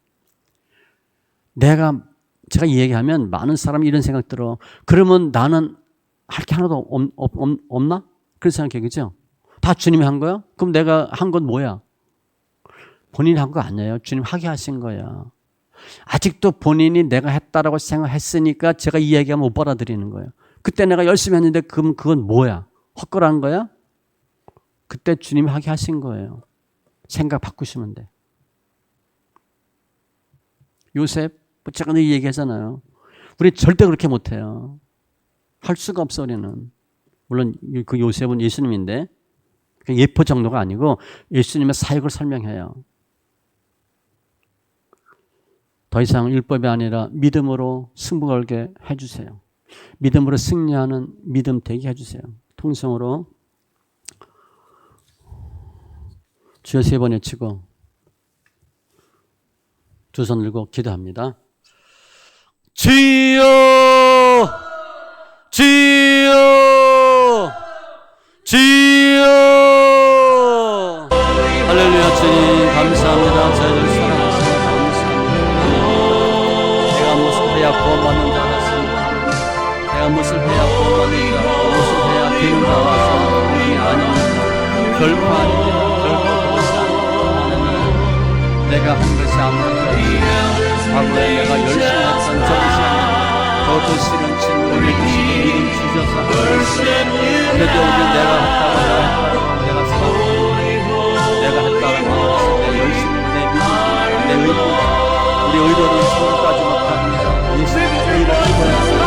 제가 이 얘기하면 많은 사람이 이런 생각 들어. 그러면 나는 할 게 하나도 없나? 그런 생각해, 그죠? 다 주님이 한 거야? 그럼 내가 한 건 뭐야? 본인이 한 거 아니에요. 주님 하게 하신 거야. 아직도 본인이 내가 했다라고 생각했으니까 제가 이 얘기하면 못 받아들이는 거예요. 그때 내가 열심히 했는데 그럼 그건 뭐야? 헛걸한 거야? 그때 주님이 하게 하신 거예요. 생각 바꾸시면 돼. 요셉, 제가 늘 얘기하잖아요. 우리 절대 그렇게 못해요. 할 수가 없어, 우리는. 물론 그 요셉은 예수님인데 예포 정도가 아니고 예수님의 사역을 설명해요. 더 이상 율법이 아니라 믿음으로 승부 걸게 해주세요. 믿음으로 승리하는 믿음 되게 해주세요. 통성으로 주여 세 번 외치고 두 손 들고 기도합니다. 주여, 주여, 주여. 할렐루야. 주님 감사합니다. 저희를 사랑하시니 감사합니다. 내가 무엇을 해야 구원받는 줄 알았습니다. 내가 무엇을 해야 구원받는 줄 알았습니다. 무엇을 해야 되는 줄 알았습니다. 아닙니다. 결코 아닙니다. 결코 그것이 아닙니다. 내가 한 것이 아무것도 없습니다. 과거에 내가 열심히 했던 저것도 싫은 친구를 주시고 믿음 주셔서 그래도 우리 내가 했다고 내가 생각합니다. 내가 했다고 하는 내 열심히 내 믿음 내 의도 우리 의도는 천국까지 못합니다. 예수님의 의를 입어야 합니다.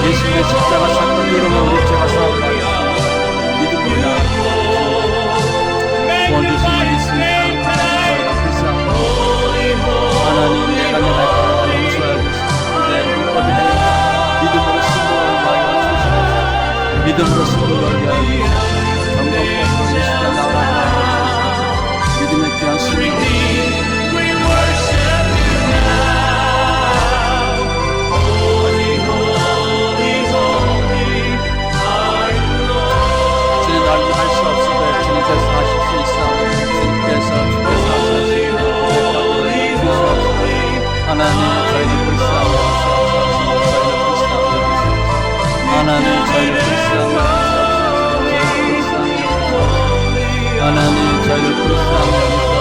예수님의 십자가 사건 이름으로 우리 죄가 사함받았습니다. 믿음으로 나아갑니다. 구원 주신 예수님 저희가 불쌍합니다. 하나님 내가 내 발걸음을 용서하여 주시고 내 율법이 아니라 믿음으로 승부를 하여 주시옵소서. 믿음으로 승부를 하여 주시옵소서. 정법법으로 예수가 나오라고 하여 주시옵소서. 믿음의 귀한 승리 주님 알고 할 수 없어도 주님께서 하실 수 있어. 주님께서 하실 수 있어. 하나님 저희를 불쌍히 여기소서. 하나님 저희를 불쌍히 여기소서. 하나님 저희를 불쌍히 여기소서.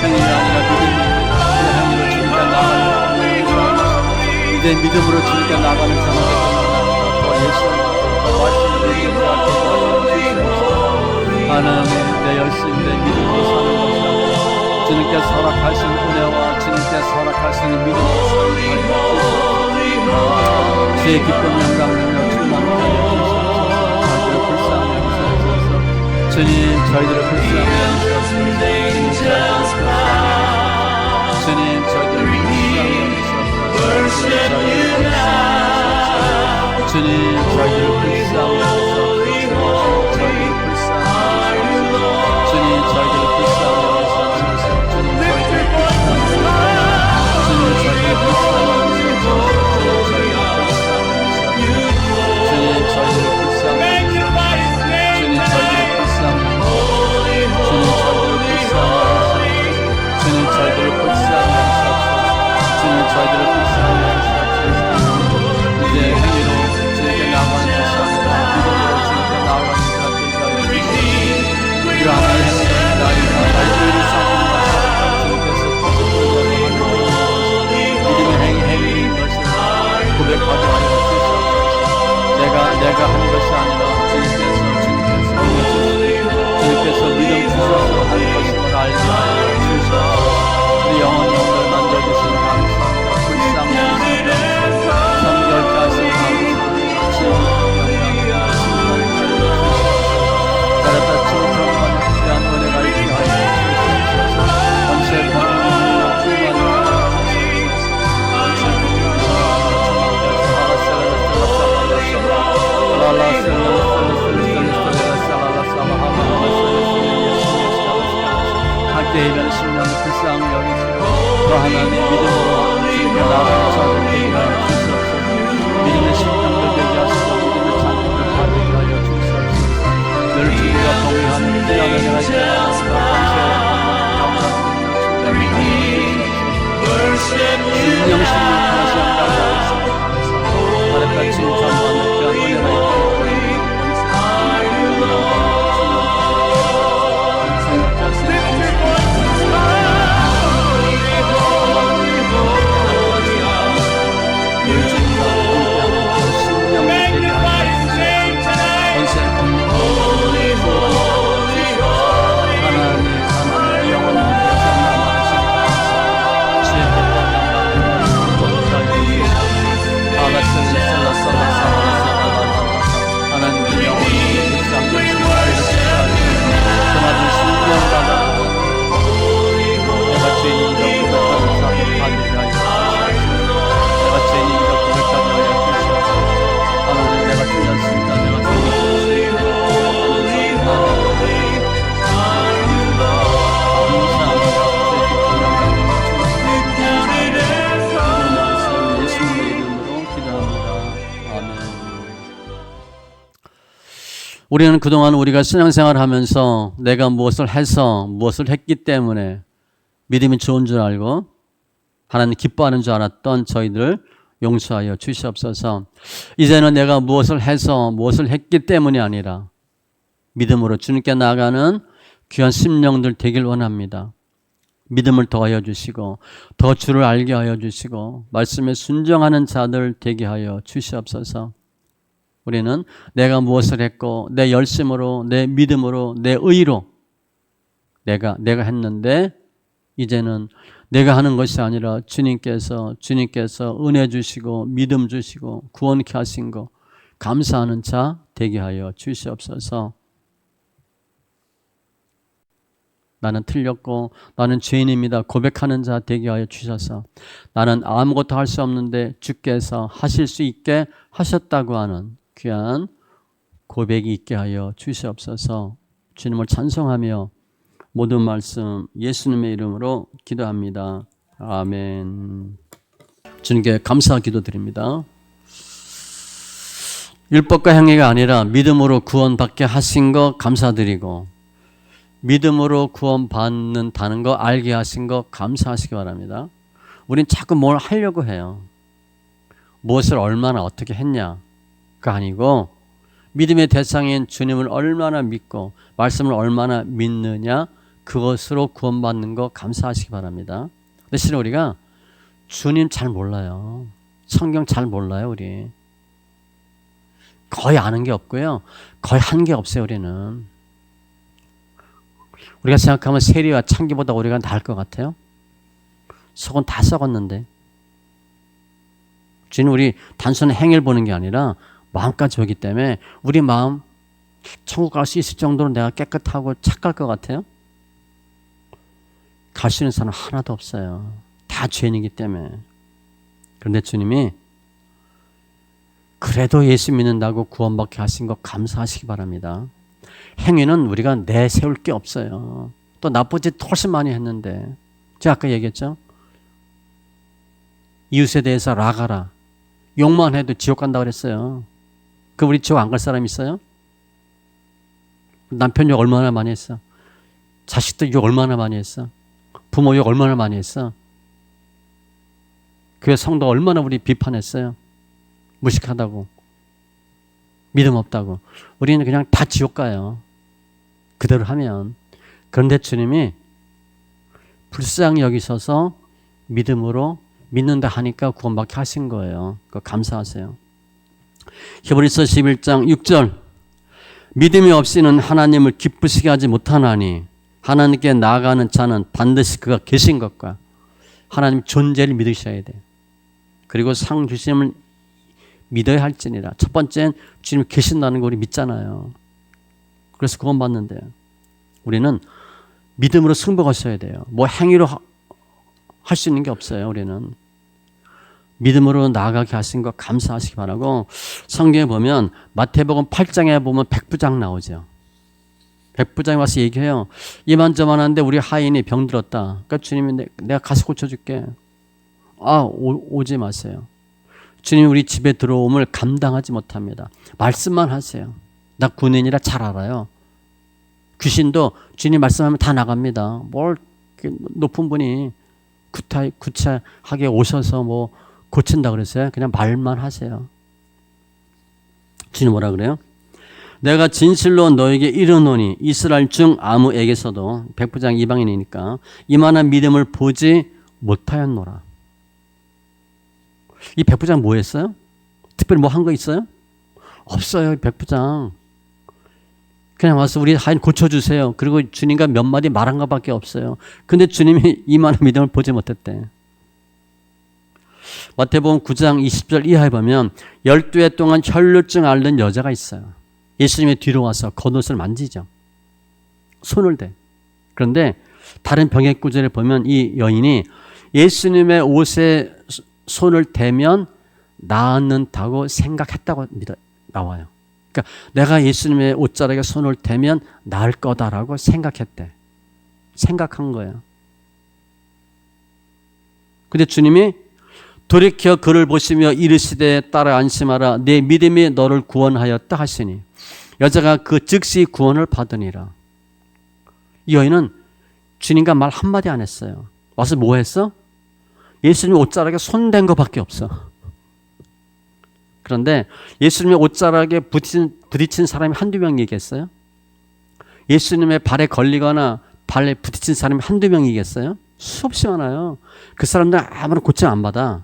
행위가 아니라 믿음이 행위로 주님께 나가는 이제 믿음으로 주님께 나가는 사람들 더 예수님과 더 말씀을 믿음으로 앞에 주시옵소서. 하나님 내 열심히 내 믿음으로 사는 것이라 주님께서 허락하신 은혜와 주님께서 허락하신 믿음으로 사는 것이라 주의 기쁨 영광 능력 충만하게 하여 주시옵소서. 저희들을 불쌍히 여기소서. 주님 저희들을 불쌍히 여기소서. 주님 저희들을 불쌍히 여기소서. 주님 저희들을 불쌍히 여기소서. 주님 저희들을 불쌍히 주님 저희들을 불쌍히 심령을 불쌍히 여기시고 또 하나님 믿음으로 주님께 나아가는 자들 되게 하여 주시옵소서. 믿음의 심령들 되게 하시고 믿음의 자녀들 다 되게 하여 주시옵소서. 늘 주님과 동행하는 귀한 은혜가 있습니다. 심령 다시 한번 아랫같이 전부하는 귀한 은혜가 있고 우리는 그동안 우리가 신앙생활을 하면서 내가 무엇을 해서 무엇을 했기 때문에 믿음이 좋은 줄 알고 하나님 기뻐하는 줄 알았던 저희들 용서하여 주시옵소서. 이제는 내가 무엇을 해서 무엇을 했기 때문이 아니라 믿음으로 주님께 나아가는 귀한 심령들 되길 원합니다. 믿음을 더하여 주시고 더 주를 알게 하여 주시고 말씀에 순종하는 자들 되게 하여 주시옵소서. 우리는 내가 무엇을 했고 내 열심으로 내 믿음으로 내 의로 내가 했는데 이제는 내가 하는 것이 아니라 주님께서 은혜 주시고 믿음 주시고 구원케 하신 거 감사하는 자 되게 하여 주시옵소서. 나는 틀렸고 나는 죄인입니다 고백하는 자 되게 하여 주셔서 나는 아무것도 할 수 없는데 주께서 하실 수 있게 하셨다고 하는 귀한 고백이 있게 하여 주시옵소서. 주님을 찬송하며 모든 말씀 예수님의 이름으로 기도합니다. 아멘. 주님께 감사 기도드립니다. 율법과 행위가 아니라 믿음으로 구원받게 하신 거 감사드리고 믿음으로 구원받는다는 거 알게 하신 거 감사하시기 바랍니다. 우린 자꾸 뭘 하려고 해요. 무엇을 얼마나 어떻게 했냐 가 아니고 믿음의 대상인 주님을 얼마나 믿고 말씀을 얼마나 믿느냐 그것으로 구원받는 거 감사하시기 바랍니다. 근데 실은 우리가 주님 잘 몰라요. 성경 잘 몰라요. 우리 거의 아는 게 없고요. 거의 한 게 없어요. 우리는 우리가 생각하면 세리와 창기보다 우리가 나을 것 같아요. 속은 다 썩었는데 주님 우리 단순히 행위를 보는 게 아니라 마음까지 오기 때문에 우리 마음 천국 갈 수 있을 정도로 내가 깨끗하고 착할 것 같아요? 갈 수 있는 사람 하나도 없어요. 다 죄인이기 때문에. 그런데 주님이 그래도 예수 믿는다고 구원받게 하신 거 감사하시기 바랍니다. 행위는 우리가 내세울 게 없어요. 또 나쁜 짓 훨씬 많이 했는데 제가 아까 얘기했죠? 이웃에 대해서 락하라. 욕만 해도 지옥 간다고 그랬어요. 그 우리 지옥 안 갈 사람 있어요? 남편 욕 얼마나 많이 했어? 자식들 욕 얼마나 많이 했어? 부모 욕 얼마나 많이 했어? 교회 성도 얼마나 우리 비판했어요? 무식하다고 믿음 없다고. 우리는 그냥 다 지옥 가요. 그대로 하면. 그런데 주님이 불쌍히 여기셔서 믿음으로 믿는다 하니까 구원받게 하신 거예요. 그거 감사하세요. 히브리서 11장 6절 믿음이 없이는 하나님을 기쁘시게 하지 못하나니 하나님께 나아가는 자는 반드시 그가 계신 것과 하나님 존재를 믿으셔야 돼. 그리고 상 주심을 믿어야 할지니라. 첫 번째는 주님 계신다는 거 우리 믿잖아요. 그래서 구원받는데 우리는 믿음으로 승복하셔야 돼요. 뭐 행위로 할 수 있는 게 없어요. 우리는 믿음으로 나아가게 하신 거 감사하시기 바라고 성경에 보면 마태복음 8장에 보면 백부장 나오죠. 백부장이 와서 얘기해요. 이만저만한데 우리 하인이 병들었다. 그러니까 주님이 내가 가서 고쳐줄게. 오지 마세요. 주님이 우리 집에 들어옴을 감당하지 못합니다. 말씀만 하세요. 나 군인이라 잘 알아요. 귀신도 주님 말씀하면 다 나갑니다. 뭘 높은 분이 구차하게 오셔서 뭐 고친다 그랬어요? 그냥 말만 하세요. 주님 뭐라 그래요? 내가 진실로 너에게 이르노니 이스라엘 중 아무에게서도 백부장 이방인이니까 이만한 믿음을 보지 못하였노라. 이 백부장 뭐 했어요? 특별히 뭐 한 거 있어요? 없어요. 백부장 그냥 와서 우리 하인 고쳐주세요. 그리고 주님과 몇 마디 말한 것밖에 없어요. 근데 주님이 이만한 믿음을 보지 못했대. 마태복음 9장 20절 이하에 보면 12해 동안 혈루증 앓는 여자가 있어요. 예수님의 뒤로 와서 겉옷을 만지죠. 손을 대. 그런데 다른 병의 구절에 보면 이 여인이 예수님의 옷에 손을 대면 나았는다고 생각했다고 나와요. 그러니까 내가 예수님의 옷자락에 손을 대면 나을 거다라고 생각했대. 생각한 거예요. 근데 주님이 돌이켜 그를 보시며 이르시되 따라 안심하라 내 믿음이 너를 구원하였다 하시니 여자가 그 즉시 구원을 받으니라. 이 여인은 주님과 말 한마디 안 했어요. 와서 뭐 했어? 예수님 옷자락에 손 댄 것밖에 없어. 그런데 예수님의 옷자락에 부딪힌 사람이 한두 명이겠어요? 예수님의 발에 걸리거나 발에 부딪힌 사람이 한두 명이겠어요? 수없이 많아요. 그 사람들 아무런 고침 안 받아.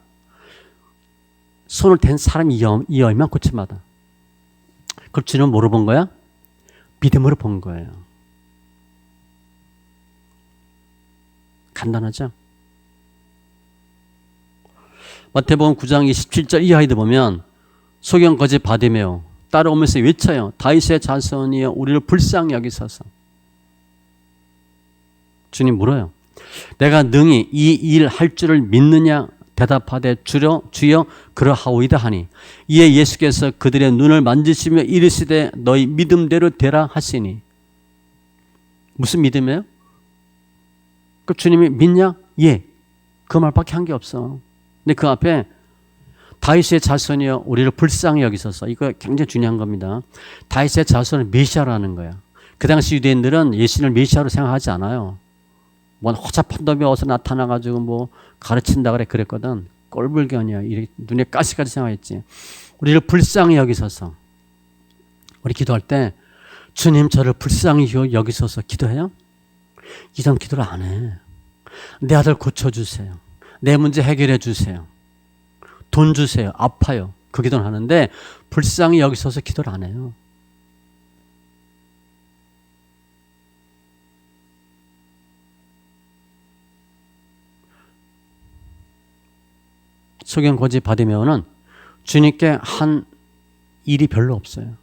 손을 댄 사람이 이 여인만 고침받아. 그걸 주님은 뭐로 본 거야? 믿음으로 본 거예요. 간단하죠? 마태복음 9장 27절 이하에도 보면 소경 거짓 바디메오 따라오면서 외쳐요. 다윗의 자손이여 우리를 불쌍히 여기소서. 주님 물어요. 내가 능히 이 일 할 줄을 믿느냐? 대답하되 주여 그러하오이다 하니 이에 예수께서 그들의 눈을 만지시며 이르시되 너희 믿음대로 되라 하시니. 무슨 믿음이에요? 그 주님이 믿냐? 예. 그 말밖에 한 게 없어. 근데 그 앞에 다윗의 자손이여 우리를 불쌍히 여기소서. 이거 굉장히 중요한 겁니다. 다윗의 자손은 메시아라는 거야. 그 당시 유대인들은 예수님을 메시아로 생각하지 않아요. 뭐 허접한 놈이 어서 나타나가지고 뭐 가르친다 그랬거든. 꼴불견이야. 눈에 가시까지 생각했지. 우리를 불쌍히 여기소서. 우리 기도할 때 주님 저를 불쌍히 여기소서 기도해요? 이런 기도를 안 해. 내 아들 고쳐주세요. 내 문제 해결해 주세요. 돈 주세요. 아파요. 그 기도는 하는데 불쌍히 여기소서 기도를 안 해요. 소경 고집 받으면은 주님께 한 일이 별로 없어요.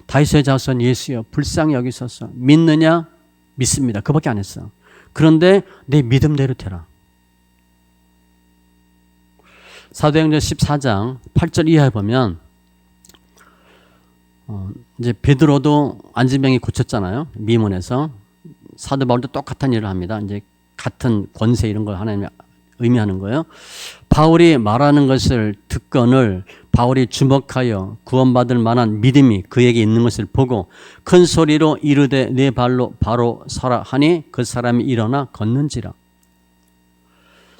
다윗의 자손 예수여 불쌍히 여기소서. 믿느냐? 믿습니다. 그밖에 안 했어. 그런데 내 믿음대로 되라. 사도행전 14장 8절 이하에 보면 이제 베드로도 안진병이 고쳤잖아요. 미문에서. 사도 바울도 똑같은 일을 합니다. 이제 같은 권세 이런 걸 하나님이 의미하는 거예요. 바울이 말하는 것을 듣건을 바울이 주목하여 구원받을 만한 믿음이 그에게 있는 것을 보고 큰 소리로 이르되 내 발로 바로 서라 하니 그 사람이 일어나 걷는지라.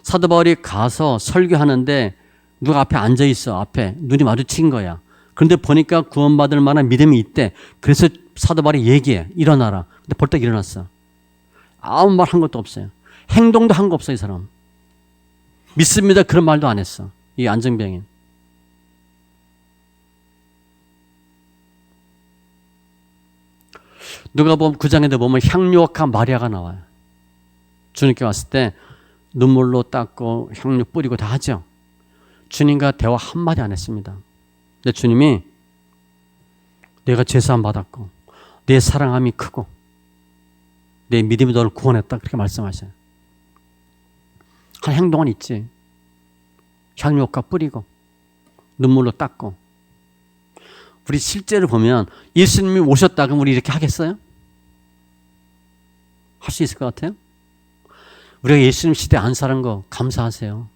사도 바울이 가서 설교하는데 누가 앞에 앉아 있어. 앞에 눈이 마주친 거야. 그런데 보니까 구원받을 만한 믿음이 있대. 그래서 사도 바울이 얘기해. 일어나라. 근데 벌떡 일어났어. 아무 말 한 것도 없어요. 행동도 한 거 없어 이 사람. 믿습니다. 그런 말도 안 했어. 이 안정병인. 누가복음 9장에도 보면 향유옥한 마리아가 나와요. 주님께 왔을 때 눈물로 닦고 향유 뿌리고 다 하죠. 주님과 대화 한마디 안 했습니다. 근데 주님이 내가 죄사함 받았고 내 사랑함이 크고 내 믿음이 너를 구원했다 그렇게 말씀하셔요. 한 행동은 있지. 향유옥과 뿌리고 눈물로 닦고. 우리 실제로 보면 예수님이 오셨다 그럼 우리 이렇게 하겠어요? 할 수 있을 것 같아요? 우리가 예수님 시대 안 사는 거 감사하세요.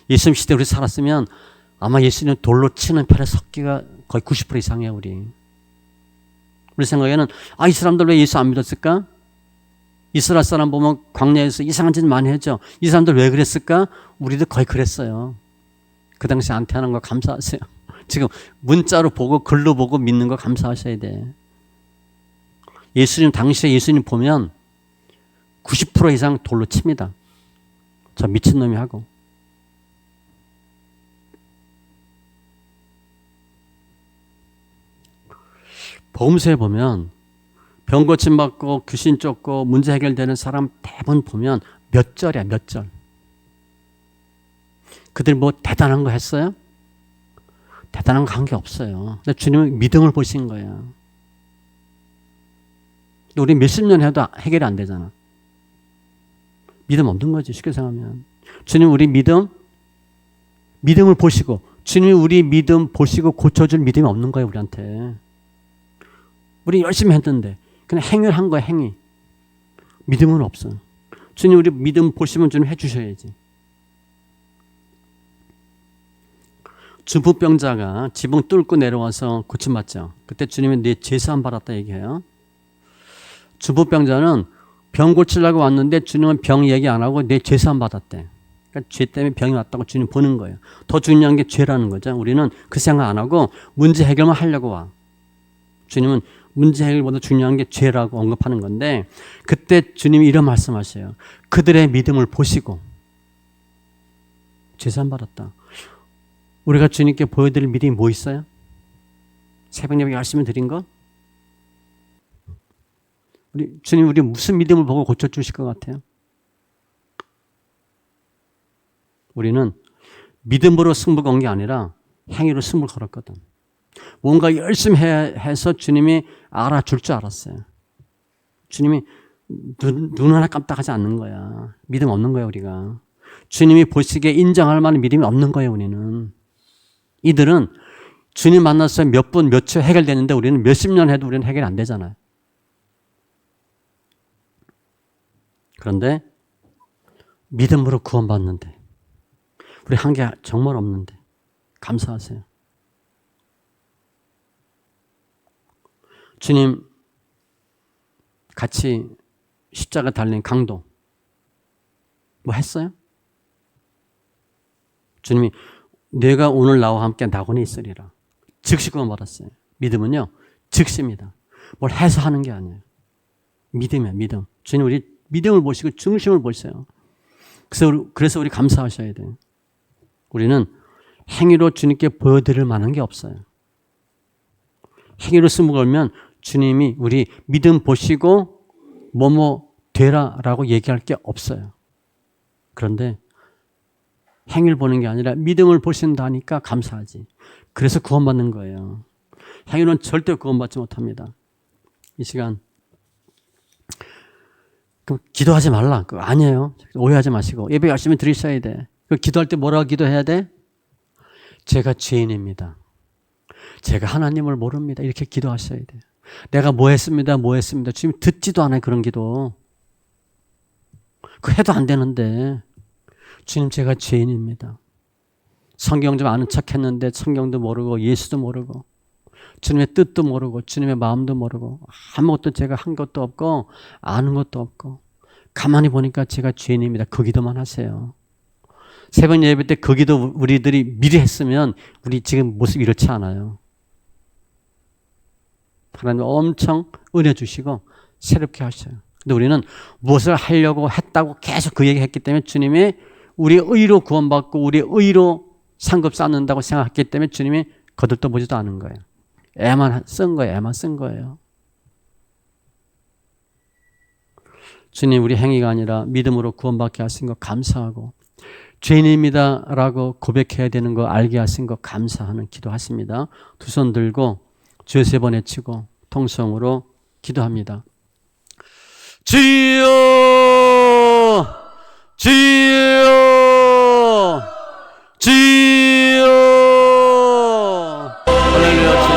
예수님 시대 우리 살았으면 아마 예수님 돌로 치는 편에 섞기가 거의 90% 이상이에요. 우리 생각에는 이 사람들 왜 예수 안 믿었을까? 이스라엘 사람 보면 광야에서 이상한 짓 많이 했죠. 이 사람들 왜 그랬을까? 우리도 거의 그랬어요. 그 당시 안 태어난 거 감사하세요. 지금 문자로 보고 글로 보고 믿는 거 감사하셔야 돼. 예수님 당시에 예수님 보면 90% 이상 돌로 칩니다. 저 미친놈이 하고. 복음서에 보면 병 고침 받고 귀신 쫓고 문제 해결되는 사람 대부분 보면 몇 절이야, 몇 절. 그들 뭐 대단한 거 했어요? 대단한 거 한 게 없어요. 근데 주님은 믿음을 보신 거예요. 우리 몇십 년 해도 해결이 안 되잖아. 믿음 없는 거지, 쉽게 생각하면. 주님 우리 믿음을 보시고, 주님이 우리 믿음 보시고 고쳐줄 믿음이 없는 거예요, 우리한테. 우리 열심히 했는데 그냥 행위를 한 거야, 행위. 믿음은 없어. 주님 우리 믿음 보시면 주님 해주셔야지. 중풍병자가 지붕 뚫고 내려와서 고침받죠. 그때 주님이 내 죄 사함 받았다 얘기해요. 중풍병자는 병 고치려고 왔는데 주님은 병 얘기 안 하고 내 죄 사함 받았대. 그러니까 죄 때문에 병이 왔다고 주님 보는 거예요. 더 중요한 게 죄라는 거죠. 우리는 그 생각 안 하고 문제 해결만 하려고 와. 주님은 문제 해결보다 중요한 게 죄라고 언급하는 건데, 그때 주님이 이런 말씀하셔요. 그들의 믿음을 보시고 죄 사함 받았다. 우리가 주님께 보여드릴 믿음이 뭐 있어요? 새벽 예배 열심히 드린 거? 주님 우리 무슨 믿음을 보고 고쳐주실 것 같아요? 우리는 믿음으로 승부 건 게 아니라 행위로 승부를 걸었거든. 뭔가 열심히 해서 주님이 알아줄 줄 알았어요. 주님이 눈 하나 깜빡하지 않는 거야. 믿음 없는 거야, 우리가. 주님이 보시기에 인정할 만한 믿음이 없는 거예요, 우리는. 이들은 주님 만났어요. 몇 분, 몇 초 해결되는데 우리는 몇십 년 해도 우리는 해결이 안 되잖아요. 그런데 믿음으로 구원받는데 우리 한 게 정말 없는데 감사하세요. 주님 같이 십자가 달린 강도 뭐 했어요? 주님이 내가 오늘 나와 함께 낙원에 있으리라. 즉시 구원 받았어요. 믿음은요 즉시입니다. 뭘 해서 하는 게 아니에요. 믿음이야, 믿음. 주님 우리 믿음을 보시고 중심을 보세요. 그래서 우리 감사하셔야 돼요. 우리는 행위로 주님께 보여드릴 만한 게 없어요. 행위로 승부 걸면 주님이 우리 믿음 보시고 뭐뭐 되라라고 얘기할 게 없어요. 그런데 행위를 보는 게 아니라 믿음을 보신다니까 감사하지. 그래서 구원받는 거예요. 행위는 절대 구원받지 못합니다. 이 시간 그럼 기도하지 말라. 그거 아니에요. 오해하지 마시고 예배 열심히 드리셔야 돼. 기도할 때 뭐라고 기도해야 돼? 제가 죄인입니다. 제가 하나님을 모릅니다. 이렇게 기도하셔야 돼요. 내가 뭐 했습니다. 주님 듣지도 않아요. 그런 기도. 그 해도 안 되는데. 주님 제가 죄인입니다. 성경 좀 아는 척 했는데 성경도 모르고 예수도 모르고 주님의 뜻도 모르고 주님의 마음도 모르고 아무것도 제가 한 것도 없고 아는 것도 없고 가만히 보니까 제가 죄인입니다. 그 기도만 하세요. 새벽 예배 때 그 기도 우리들이 미리 했으면 우리 지금 모습 이렇지 않아요. 하나님 엄청 은혜 주시고 새롭게 하셔요. 근데 우리는 무엇을 하려고 했다고 계속 그 얘기했기 때문에 주님이 우리 의로 구원받고 우리 의로 상급 쌓는다고 생각했기 때문에 주님이 거들떠 보지도 않은 거예요. 애만 쓴 거예요. 주님 우리 행위가 아니라 믿음으로 구원받게 하신 거 감사하고 죄인입니다 라고 고백해야 되는 거 알게 하신 거 감사하는 기도하십니다. 두 손 들고 주여 세 번 외치고 통성으로 기도합니다. 주여 주여 주여 할렐루야.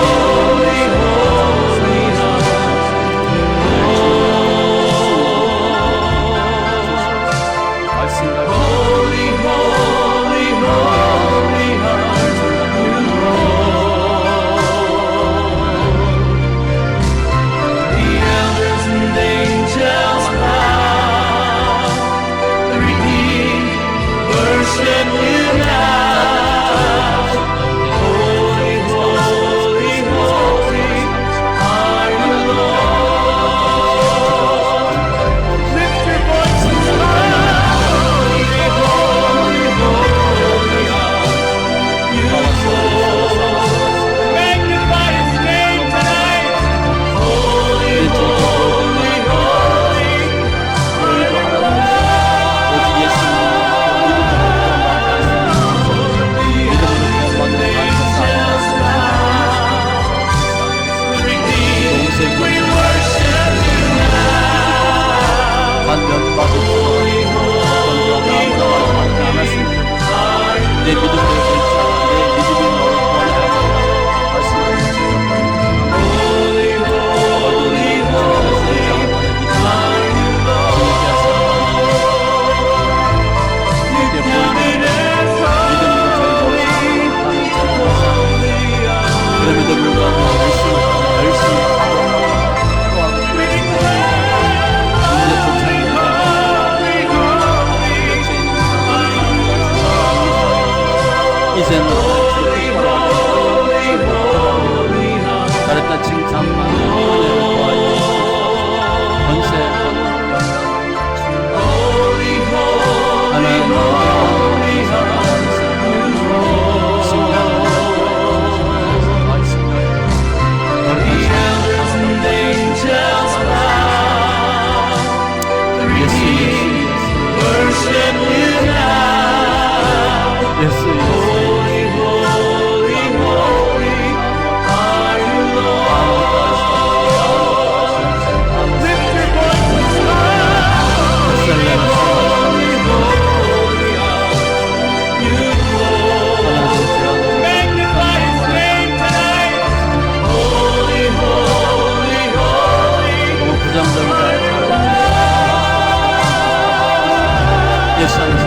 예수 예수 예수 안에서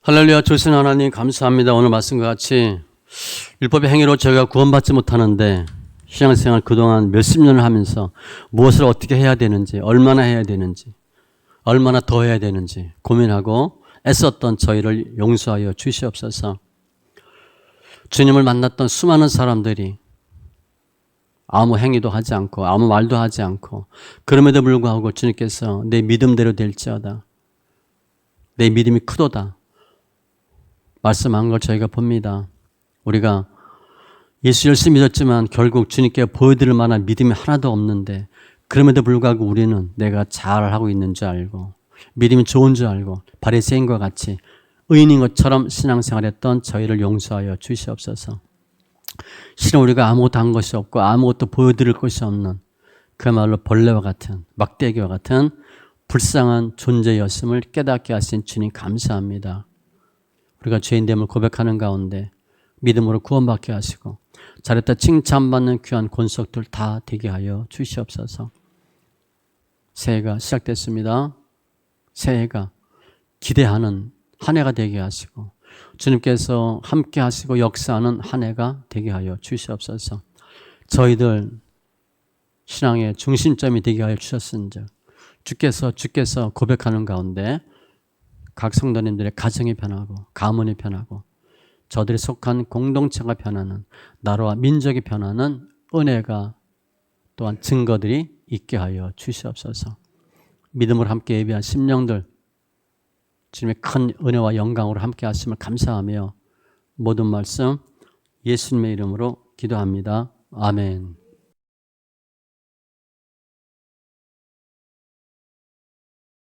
할렐루야. 조신 하나님 감사합니다. 오늘 말씀과 같이 율법의 행위로 저희가 구원받지 못하는데 신앙생활 그동안 몇십 년을 하면서 무엇을 어떻게 해야 되는지, 얼마나 해야 되는지, 얼마나 더 해야 되는지 고민하고 애썼던 저희를 용서하여 주시옵소서. 주님을 만났던 수많은 사람들이 아무 행위도 하지 않고 아무 말도 하지 않고 그럼에도 불구하고 주님께서 내 믿음대로 될지어다, 내 믿음이 크도다 말씀한 걸 저희가 봅니다. 우리가 예수 열심히 믿었지만 결국 주님께 보여드릴 만한 믿음이 하나도 없는데 그럼에도 불구하고 우리는 내가 잘하고 있는 줄 알고 믿음이 좋은 줄 알고 바리새인과 같이 의인인 것처럼 신앙생활했던 저희를 용서하여 주시옵소서. 실은 우리가 아무것도 한 것이 없고 아무것도 보여드릴 것이 없는 그야말로 벌레와 같은 막대기와 같은 불쌍한 존재였음을 깨닫게 하신 주님 감사합니다. 우리가 죄인됨을 고백하는 가운데 믿음으로 구원받게 하시고 잘했다 칭찬받는 귀한 권속들 다 되게 하여 주시옵소서. 새해가 시작됐습니다. 새해가 기대하는 한 해가 되게 하시고 주님께서 함께 하시고 역사하는 한 해가 되게 하여 주시옵소서. 저희들 신앙의 중심점이 되게 하여 주셨은즉 주께서 고백하는 가운데 각 성도님들의 가정이 변하고 가문이 변하고 저들이 속한 공동체가 변하는 나라와 민족이 변하는 은혜가 또한 증거들이 있게 하여 주시옵소서. 믿음으로 함께 예비한 심령들 주님의 큰 은혜와 영광으로 함께 하심을 감사하며 모든 말씀 예수님의 이름으로 기도합니다. 아멘.